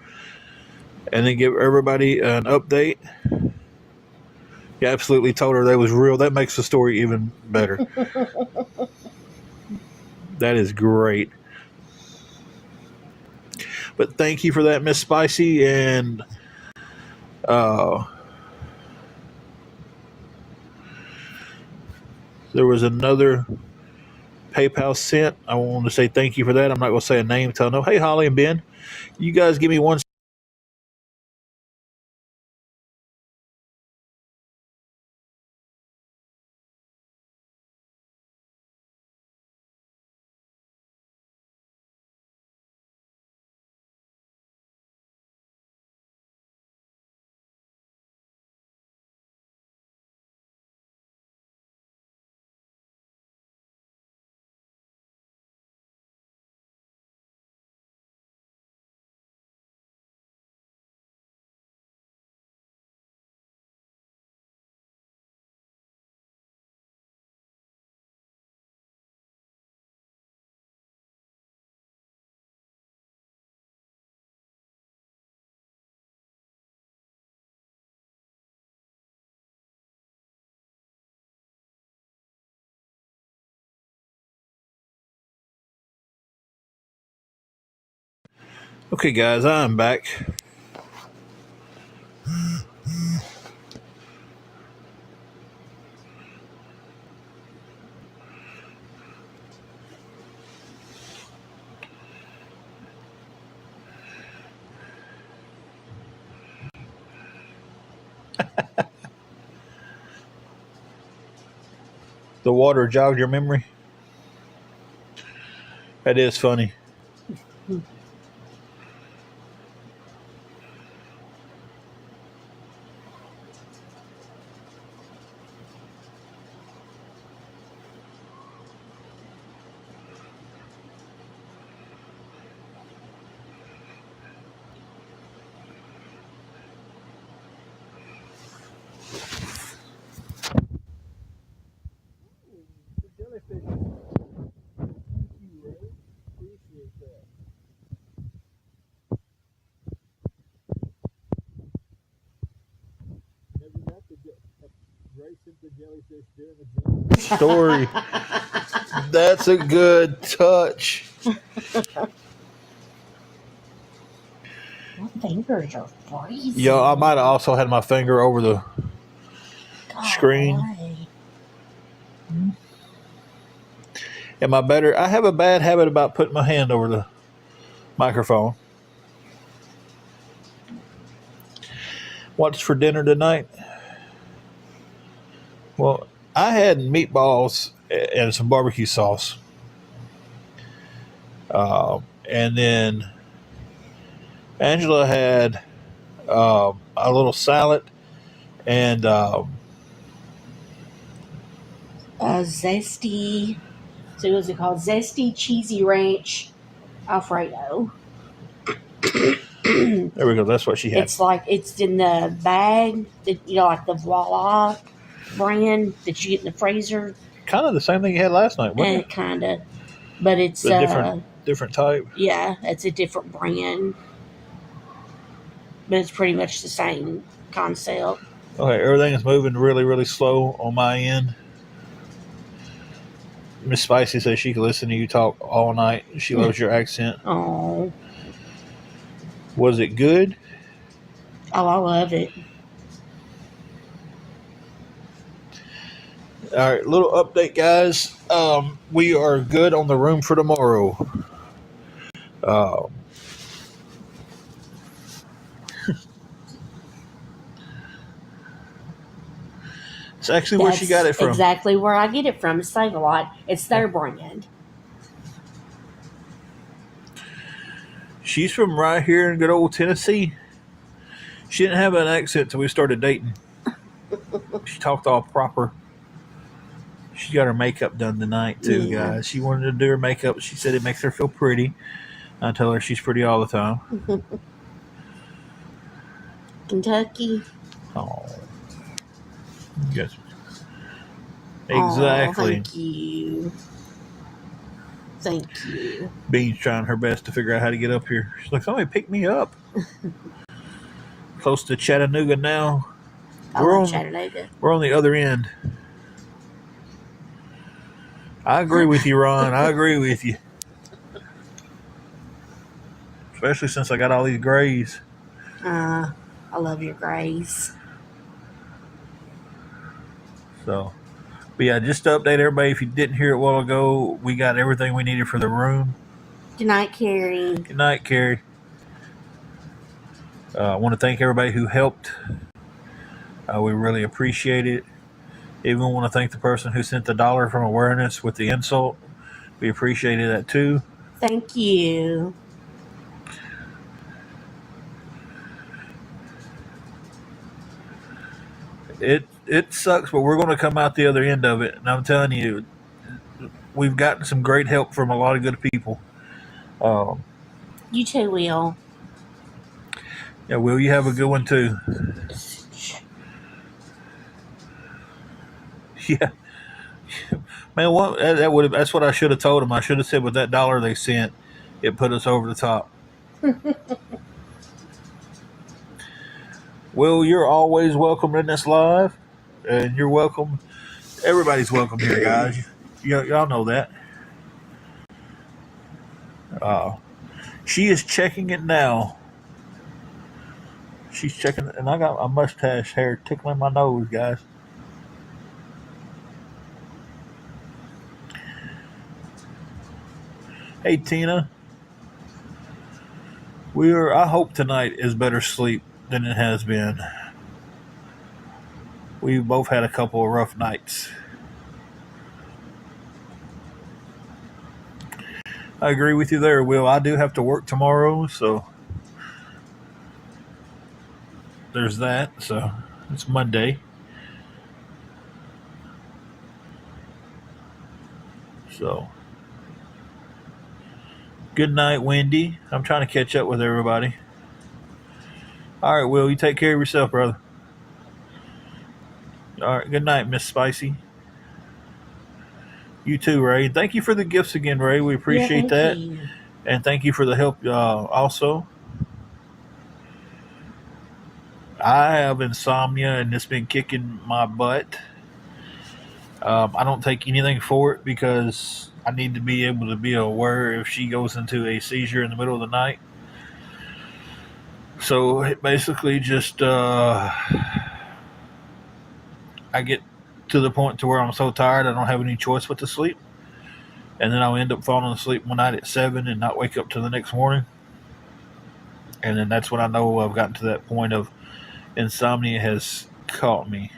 and then give everybody an update. You absolutely told her that was real. That makes the story even better. That is great. But thank you for that, Miss Spicy, and there was another PayPal sent. I want to say thank you for that. I'm not going to say a name till I know. Hey, Holly and Ben, you guys give me one. Okay, guys, I'm back. The water jogged your memory. That is funny. Story. That's a good touch. My fingers are freezing. Yo, I might have also had my finger over the screen. Am I better? I have a bad habit about putting my hand over the microphone. What's for dinner tonight? Well, I had meatballs and some barbecue sauce. And then Angela had a little salad and zesty. So what's it called? Zesty cheesy ranch Alfredo. There we go. That's what she had. It's like it's in the bag that like the Voila brand that you get in the freezer, Kind of the same thing you had last night, wasn't and it? kind of, but it's The different type. yeah, it's a different brand, but it's pretty much the same concept. Okay, everything is moving really, really slow on my end. Miss Spicy says she can listen to you talk all night. She loves your accent. Oh, Was it good? I love it. All right, little update, guys. We are good on the room for tomorrow. It's actually where she got it from. Exactly where I get it from. Save a Lot. It's their brand. She's from right here in good old Tennessee. She didn't have an accent until we started dating. She talked all proper. She got her makeup done tonight, too, guys. She wanted to do her makeup. She said it makes her feel pretty. I tell her she's pretty all the time. Kentucky. Oh. Yes. Exactly. Oh, thank you. Thank you. Bean's trying her best to figure out how to get up here. She's like, somebody pick me up. Close to Chattanooga now. We're on Chattanooga. We're on the other end. I agree with you, Ron. I agree with you. Especially since I got all these grays. I love your grays. So, but yeah, just to update everybody, if you didn't hear it a while ago, we got everything we needed for the room. Good night, Carrie. Good night, Carrie. I want to thank everybody who helped. We really appreciate it. Even want to thank the person who sent the $1 from awareness with the insult. We appreciated that too. Thank you. It sucks, but we're going to come out the other end of it. And I'm telling you, we've gotten some great help from a lot of good people. You too, Will. Yeah, Will, you have a good one too. Yeah. Man, that's what I should have told him. I should have said with that $1 they sent, it put us over the top. Will, you're always welcome in this live. And you're welcome. Everybody's welcome here, guys. Y'all know that. She is checking it now. She's checking, and I got a mustache hair tickling my nose, guys. Hey, Tina. I hope tonight is better sleep than it has been. We've both had a couple of rough nights. I agree with you there, Will. I do have to work tomorrow, so there's that. So it's Monday. So good night, Wendy. I'm trying to catch up with everybody. All right, Will, you take care of yourself, brother. All right, good night, Miss Spicy. You too, Ray. Thank you for the gifts again, Ray. We appreciate that. You. And thank you for the help also. I have insomnia, and it's been kicking my butt. I don't take anything for it because I need to be able to be aware if she goes into a seizure in the middle of the night. So it basically just I get to the point to where I'm so tired I don't have any choice but to sleep. And then I'll end up falling asleep one night at 7 and not wake up till the next morning. And then that's when I know I've gotten to that point of insomnia has caught me.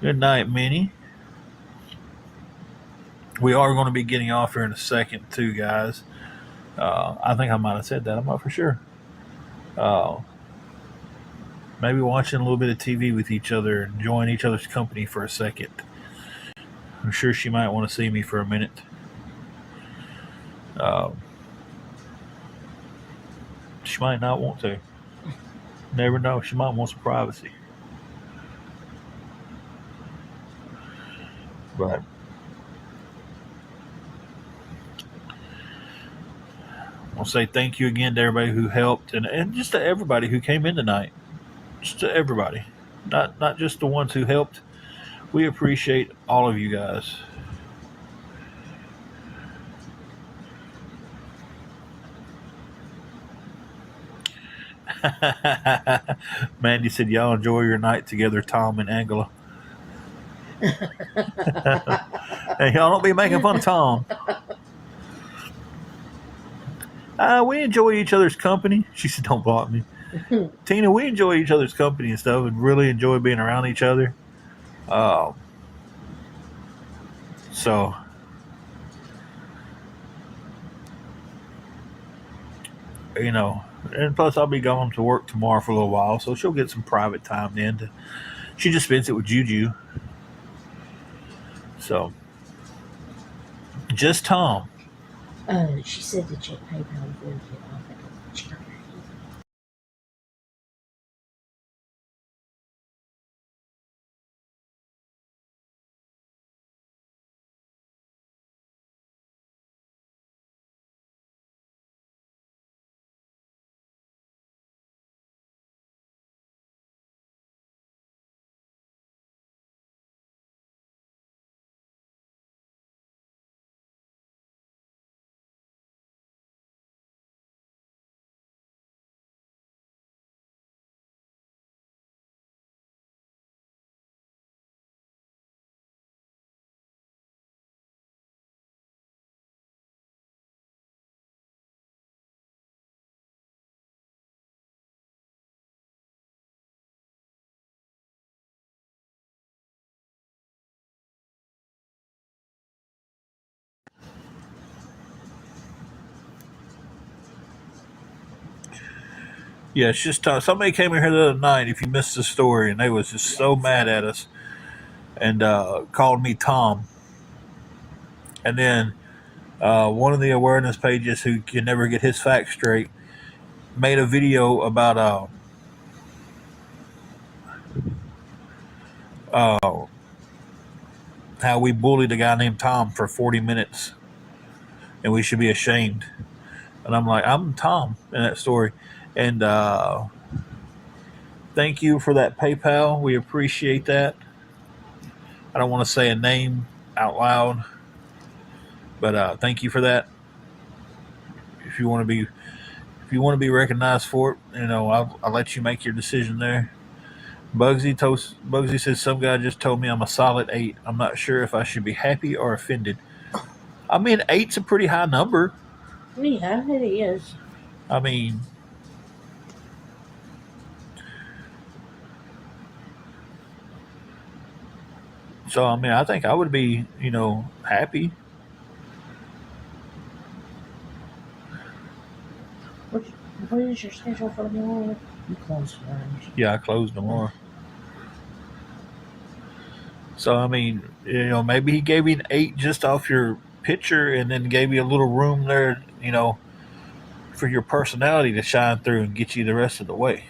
Good night, Minnie. We are going to be getting off here in a second too, guys. I think I might have said that. I'm not for sure. Maybe watching a little bit of TV with each other, enjoying each other's company for a second. I'm sure she might want to see me for a minute. She might not want to. Never know. She might want some privacy. But I'll say thank you again to everybody who helped, and just to everybody who came in tonight. Just to everybody, not just the ones who helped. We appreciate all of you guys. Mandy said, "Y'all enjoy your night together, Tom and Angela." Hey, y'all don't be making fun of Tom. We enjoy each other's company. She said, "Don't block me." Tina, we enjoy each other's company and stuff, and really enjoy being around each other. Uh, so, and plus I'll be going to work tomorrow for a little while, so she'll get some private time then. She just spends it with Juju. So, just Tom. She said to check PayPal before you get off it. She don't know. Yeah, it's just somebody came in here the other night. If you missed the story, and they was just so mad at us, and called me Tom. And then one of the awareness pages who can never get his facts straight made a video about uh, how we bullied a guy named Tom for 40 minutes, and we should be ashamed. And I'm like, I'm Tom in that story, and thank you for that PayPal. We appreciate that. I don't want to say a name out loud, but thank you for that. If you want to be recognized for it, I'll let you make your decision there. Bugsy says some guy just told me I'm a solid 8. I'm not sure if I should be happy or offended. I mean, 8's a pretty high number. Yeah, it is. I mean, so I think I would be, happy. What is your schedule for tomorrow? You close tomorrow. Yeah, I close tomorrow. So maybe he gave you an 8 just off your picture, and then gave you a little room there, for your personality to shine through and get you the rest of the way.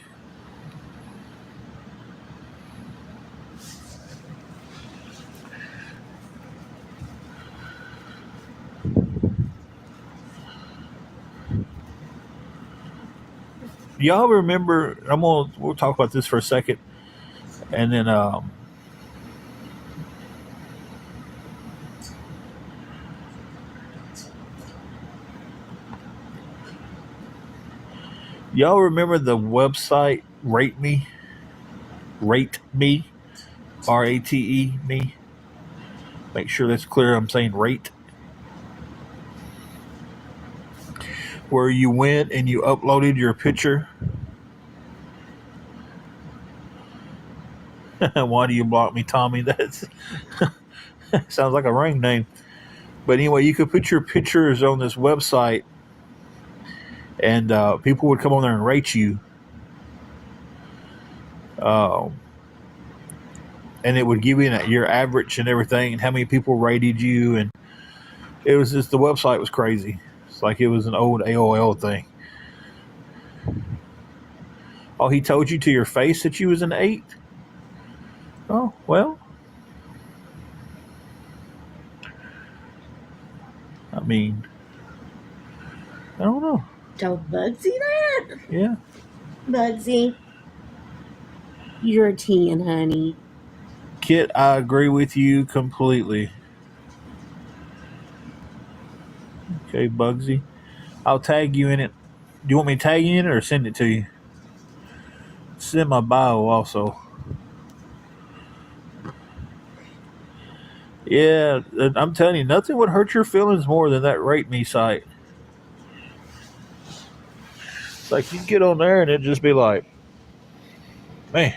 Y'all remember? We'll talk about this for a second, and then y'all remember the website Rate Me? Rate Me, RATE me. Make sure that's clear. I'm saying rate. Where you went and you uploaded your picture. Why do you block me, Tommy? That's sounds like a ring name. But anyway, you could put your pictures on this website, and people would come on there and rate you. And it would give you your average and everything, and how many people rated you, and it was just, the website was crazy. It's like it was an old AOL thing. Oh, he told you to your face that you was an 8? Oh, well, I mean, I don't know. Told Bugsy that? Yeah. Bugsy, you're a 10, honey. Kit, I agree with you completely. Okay, Bugsy. I'll tag you in it. Do you want me to tag you in it or send it to you? Send my bio also. Yeah, I'm telling you, nothing would hurt your feelings more than that Rate Me site. It's like you get on there and it just be like, man.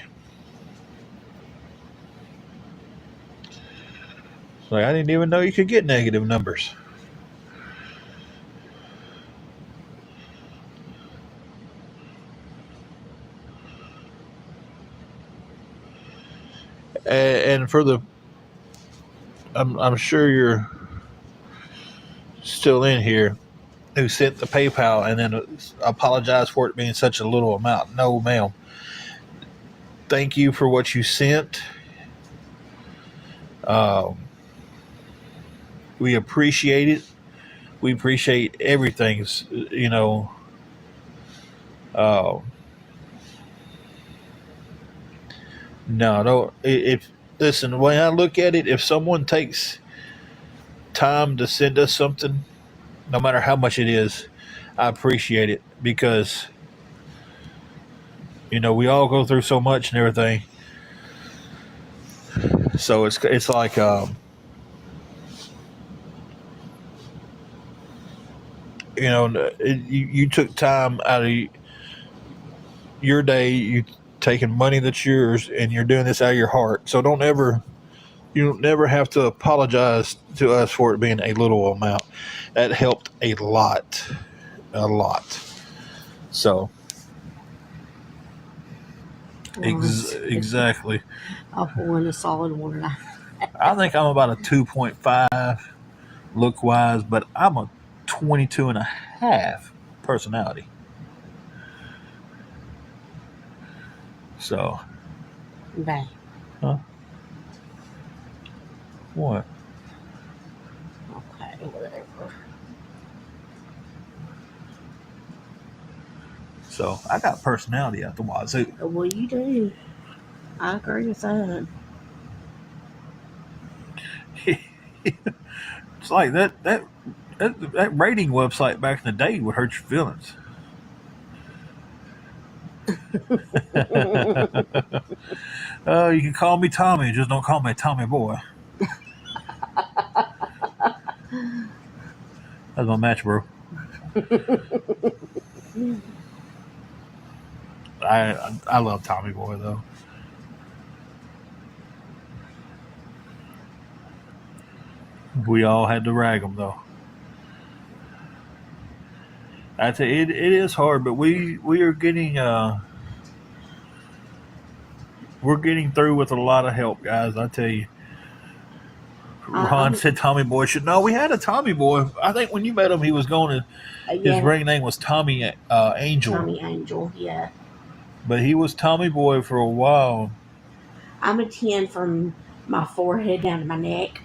It's like I didn't even know you could get negative numbers. And for the, I'm sure you're still in here, who sent the PayPal and then apologized for it being such a little amount. No, ma'am. Thank you for what you sent. Um, we appreciate it. We appreciate everything. You know, uh, no. If listen, when I look at it, if someone takes time to send us something, no matter how much it is, I appreciate it because we all go through so much and everything. So it's like you took time out of your day, you taking money that's yours, and you're doing this out of your heart. So you don't never have to apologize to us for it being a little amount. That helped a lot. So exactly. I'll pull in a solid 1. I think I'm about a 2.5 look wise, but I'm a 22 and a half personality. So, Okay. huh? What? Okay, whatever. So I got personality at the wazoo. Well, you do. I agree with that. It's like that rating website back in the day would hurt your feelings. You can call me Tommy, just don't call me Tommy Boy. That's my match, bro. I love Tommy Boy though. We all had to rag him though. I tell you, it is hard, but we are getting we're getting through with a lot of help, guys. I tell you. Ron said Tommy Boy should know. We had a Tommy Boy. I think when you met him, he was going to. His ring name was Tommy Angel. Tommy Angel, yeah. But he was Tommy Boy for a while. I'm a 10 from my forehead down to my neck.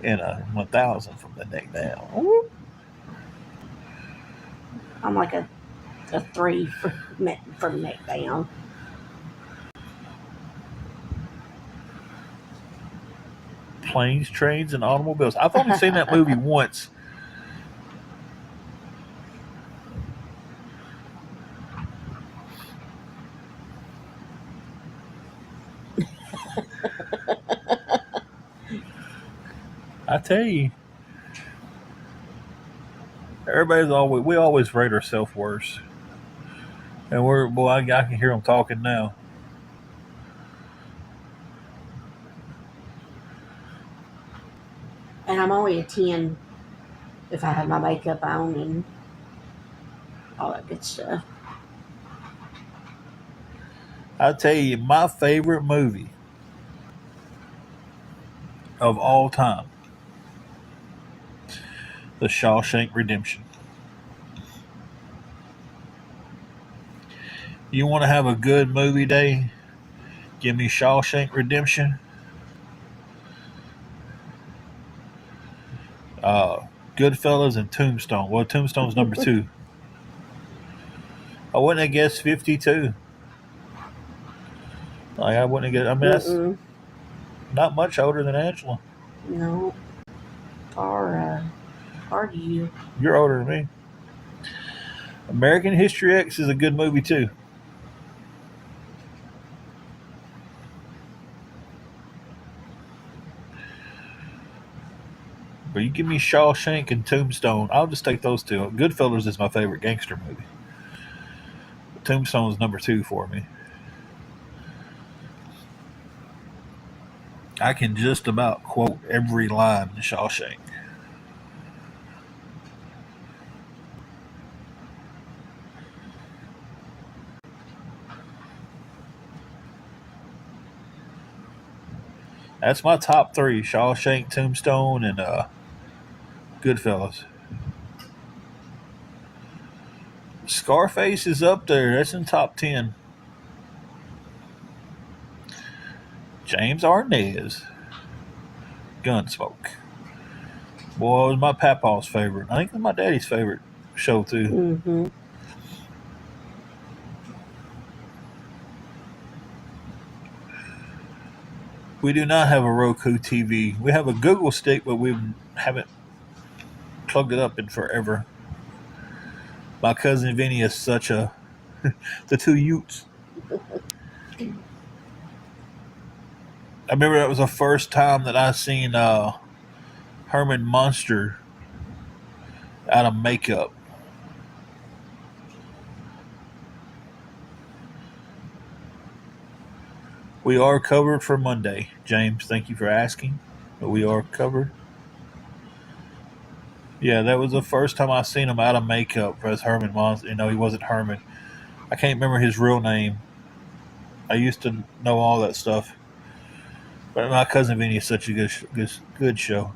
And a 1,000 from the neck down. I'm like a 3 from neck down. Planes, Trains, and Automobiles. I've only seen that movie once. I tell you, we always rate ourselves worse. And I can hear them talking now. And I'm only a 10 if I have my makeup on and all that good stuff. I tell you, my favorite movie of all time, The Shawshank Redemption. You want to have a good movie day? Give me Shawshank Redemption. Goodfellas and Tombstone. Well, Tombstone's number two. I wouldn't have guessed 52. Like I wouldn't have guessed. I mean, that's Mm-mm. not much older than Angela. No. Or, are you? You're older than me. American History X is a good movie too. But you give me Shawshank and Tombstone, I'll just take those two. Goodfellas is my favorite gangster movie. Tombstone is number two for me. I can just about quote every line in Shawshank. That's my top three: Shawshank, Tombstone, and Goodfellas. Scarface is up there. That's in top 10. James Arnez. Gunsmoke. Boy, it was my papa's favorite. I think it was my daddy's favorite show too. Mm-hmm. We do not have a Roku TV. We have a Google stick, but we haven't plugged it up in forever. My cousin Vinny is such a the two Utes. I remember that was the first time that I seen Herman Munster out of makeup. We are covered for Monday, James. Thank you for asking, but we are covered. Yeah, that was the first time I seen him out of makeup as Herman Munster. You know, he wasn't Herman. I can't remember his real name. I used to know all that stuff. But my cousin Vinny is such a good show.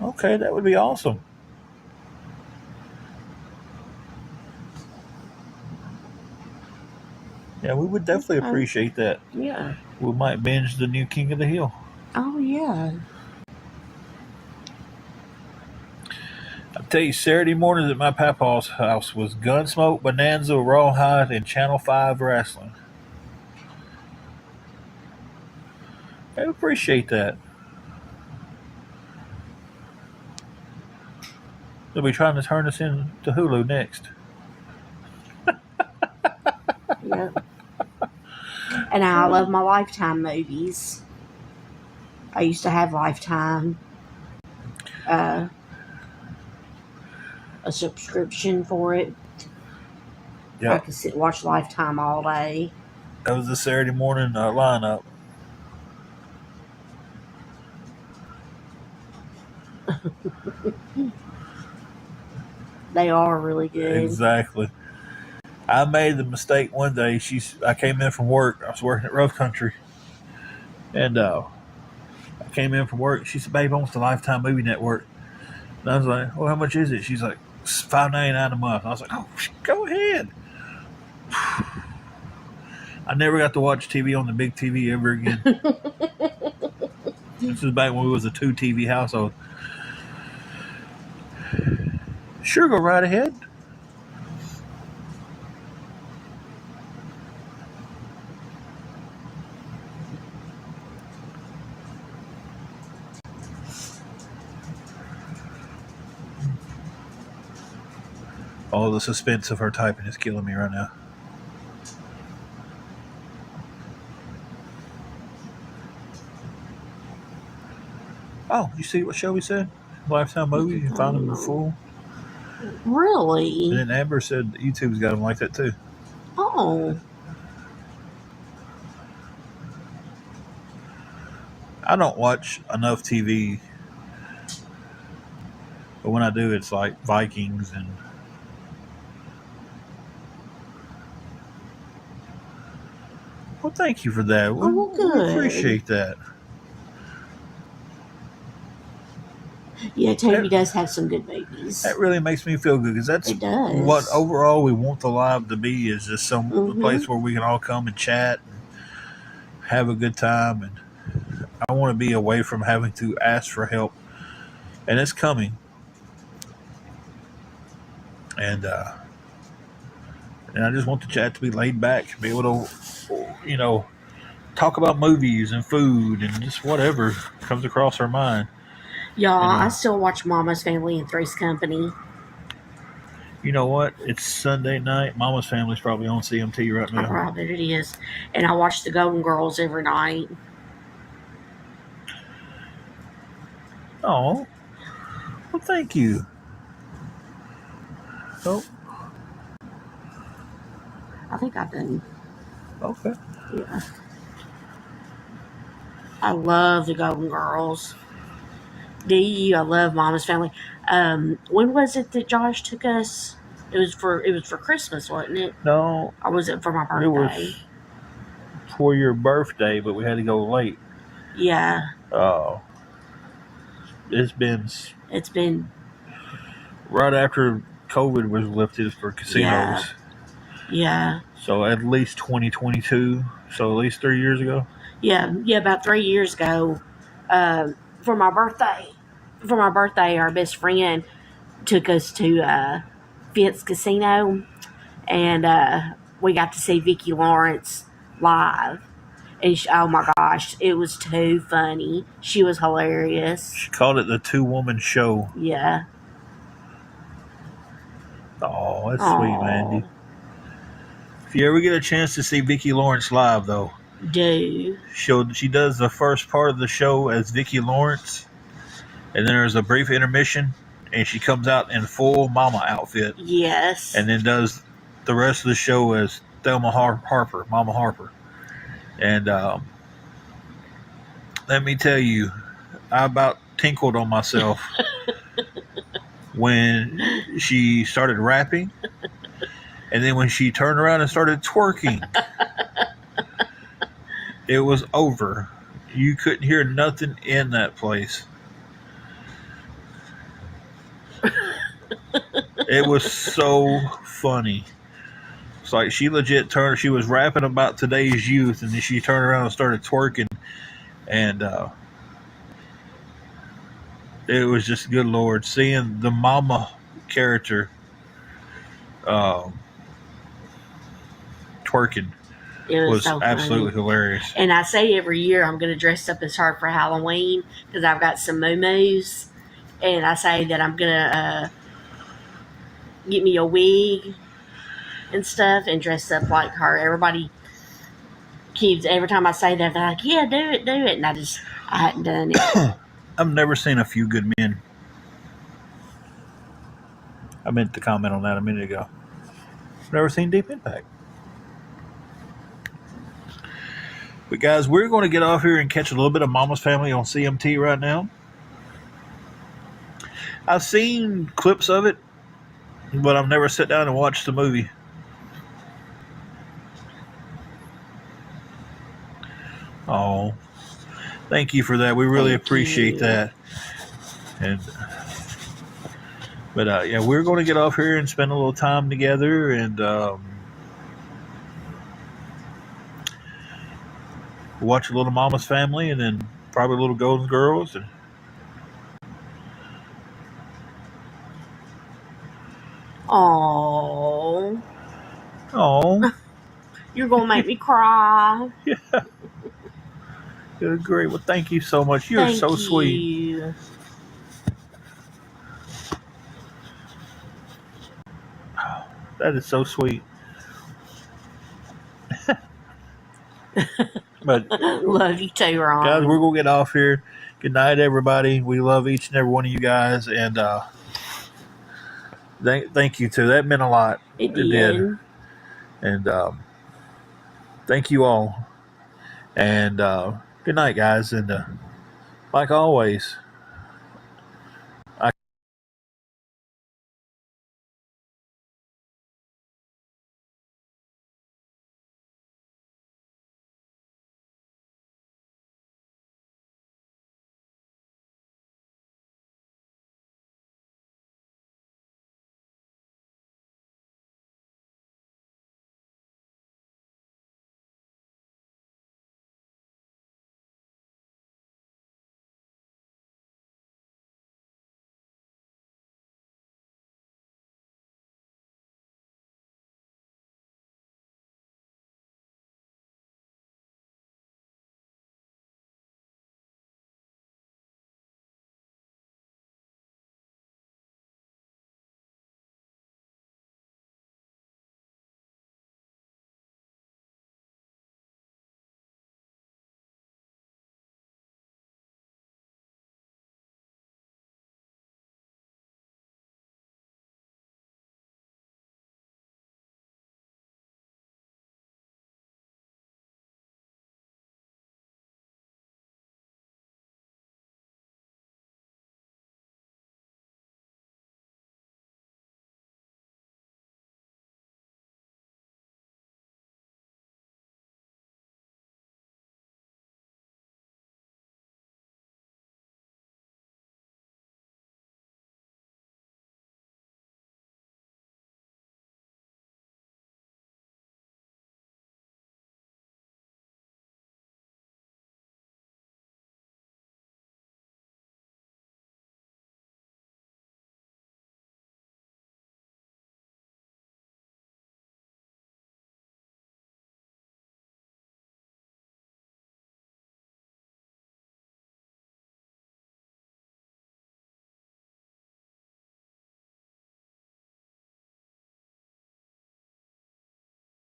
Okay, that would be awesome. Yeah, we would definitely appreciate that. Yeah. We might binge the new King of the Hill. Oh, yeah. I tell you, Saturday mornings at my papa's house was Gunsmoke, Bonanza, Rawhide, and Channel 5 Wrestling. I appreciate that. They'll be trying to turn us into Hulu next. Yeah. And I love my Lifetime movies. I used to have Lifetime. A subscription for it. I Yep. could sit and watch Lifetime all day. That was the Saturday morning lineup. They are really good. Exactly. I made the mistake one day. I came in from work. I was working at Rough Country, and I came in from work. She said, "Babe, I want the Lifetime Movie Network." And I was like, "Well, how much is it?" She's like, $5.99 a month. I was like, "Oh, go ahead." I never got to watch TV on the big TV ever again. This is back when we was a 2 TV household. Sure, go right ahead. All the suspense of her typing is killing me right now. Oh, you see what Shelby said? Lifetime movie, you can find them in full. Really? And then Amber said that YouTube's got them like that too. Oh. I don't watch enough TV, but when I do, it's like Vikings and. Well, thank you for that. Oh, We good. appreciate that. Yeah, Toby does have some good movies. That really makes me feel good because that's It does. what overall we want the live to be, is just a Mm-hmm. place where we can all come and chat and have a good time. And I want to be away from having to ask for help, and it's coming. And I just want the chat to be laid back, be able to, talk about movies and food and just whatever comes across our mind. Y'all, And, I still watch Mama's Family and Three's Company. You know what? It's Sunday night. Mama's Family's probably on CMT right now. I bet it is. And I watch the Golden Girls every night. Oh, well, thank you. Oh, I think I've done. okay. Yeah. I love the Golden Girls. Do you? I love Mama's Family. When was it that Josh took us? It was for Christmas, wasn't it? No, Or was it for my birthday? it was for your birthday, but we had to go late. Yeah. Oh, it's been right after COVID was lifted for casinos. Yeah. So at least 2022. So at least 3 years ago. Yeah, about 3 years ago, for my birthday, our best friend took us to Fitz Casino, and we got to see Vicki Lawrence live. And oh my gosh, it was too funny. She was hilarious. She called it the 2-woman show. Yeah. Oh, that's Aww. sweet, Mandy. If you ever get a chance to see Vicki Lawrence live, though, Do. she does the first part of the show as Vicki Lawrence, and then there's a brief intermission, and she comes out in full mama outfit. Yes. And then does the rest of the show as Thelma Harper, Mama Harper. And let me tell you, I about tinkled on myself when she started rapping, and then when she turned around and started twerking. It was over. You couldn't hear nothing in that place. It was so funny. It's like she legit she was rapping about today's youth, and then she turned around and started twerking. And it was just, good Lord, seeing the mama character twerking. It was so absolutely funny. hilarious. And I say every year I'm going to dress up as her for Halloween because I've got some moo-moos. And I say that I'm going to get me a wig and stuff and dress up like her. Everybody keeps, every time I say that, they're like, yeah, do it. And I hadn't done it. I've never seen A Few Good Men. I meant to comment on that a minute ago. Never seen Deep Impact. But guys, we're going to get off here and catch a little bit of Mama's Family on CMT right now. I've seen clips of it, but I've never sat down and watched the movie. Oh, thank you for that. We really appreciate that. But yeah, we're going to get off here and spend a little time together, and watch a little Mama's Family, and then probably a little Golden Girls. And Oh, you're going to make me cry. Yeah. Good, great. Well, thank you so much. You're so sweet. That is so sweet. But love you too, Ron. Guys, we're going to get off here. Good night, everybody. We love each and every one of you guys. And thank you, too. That meant a lot. It did. And thank you all. And good night, guys. And like always,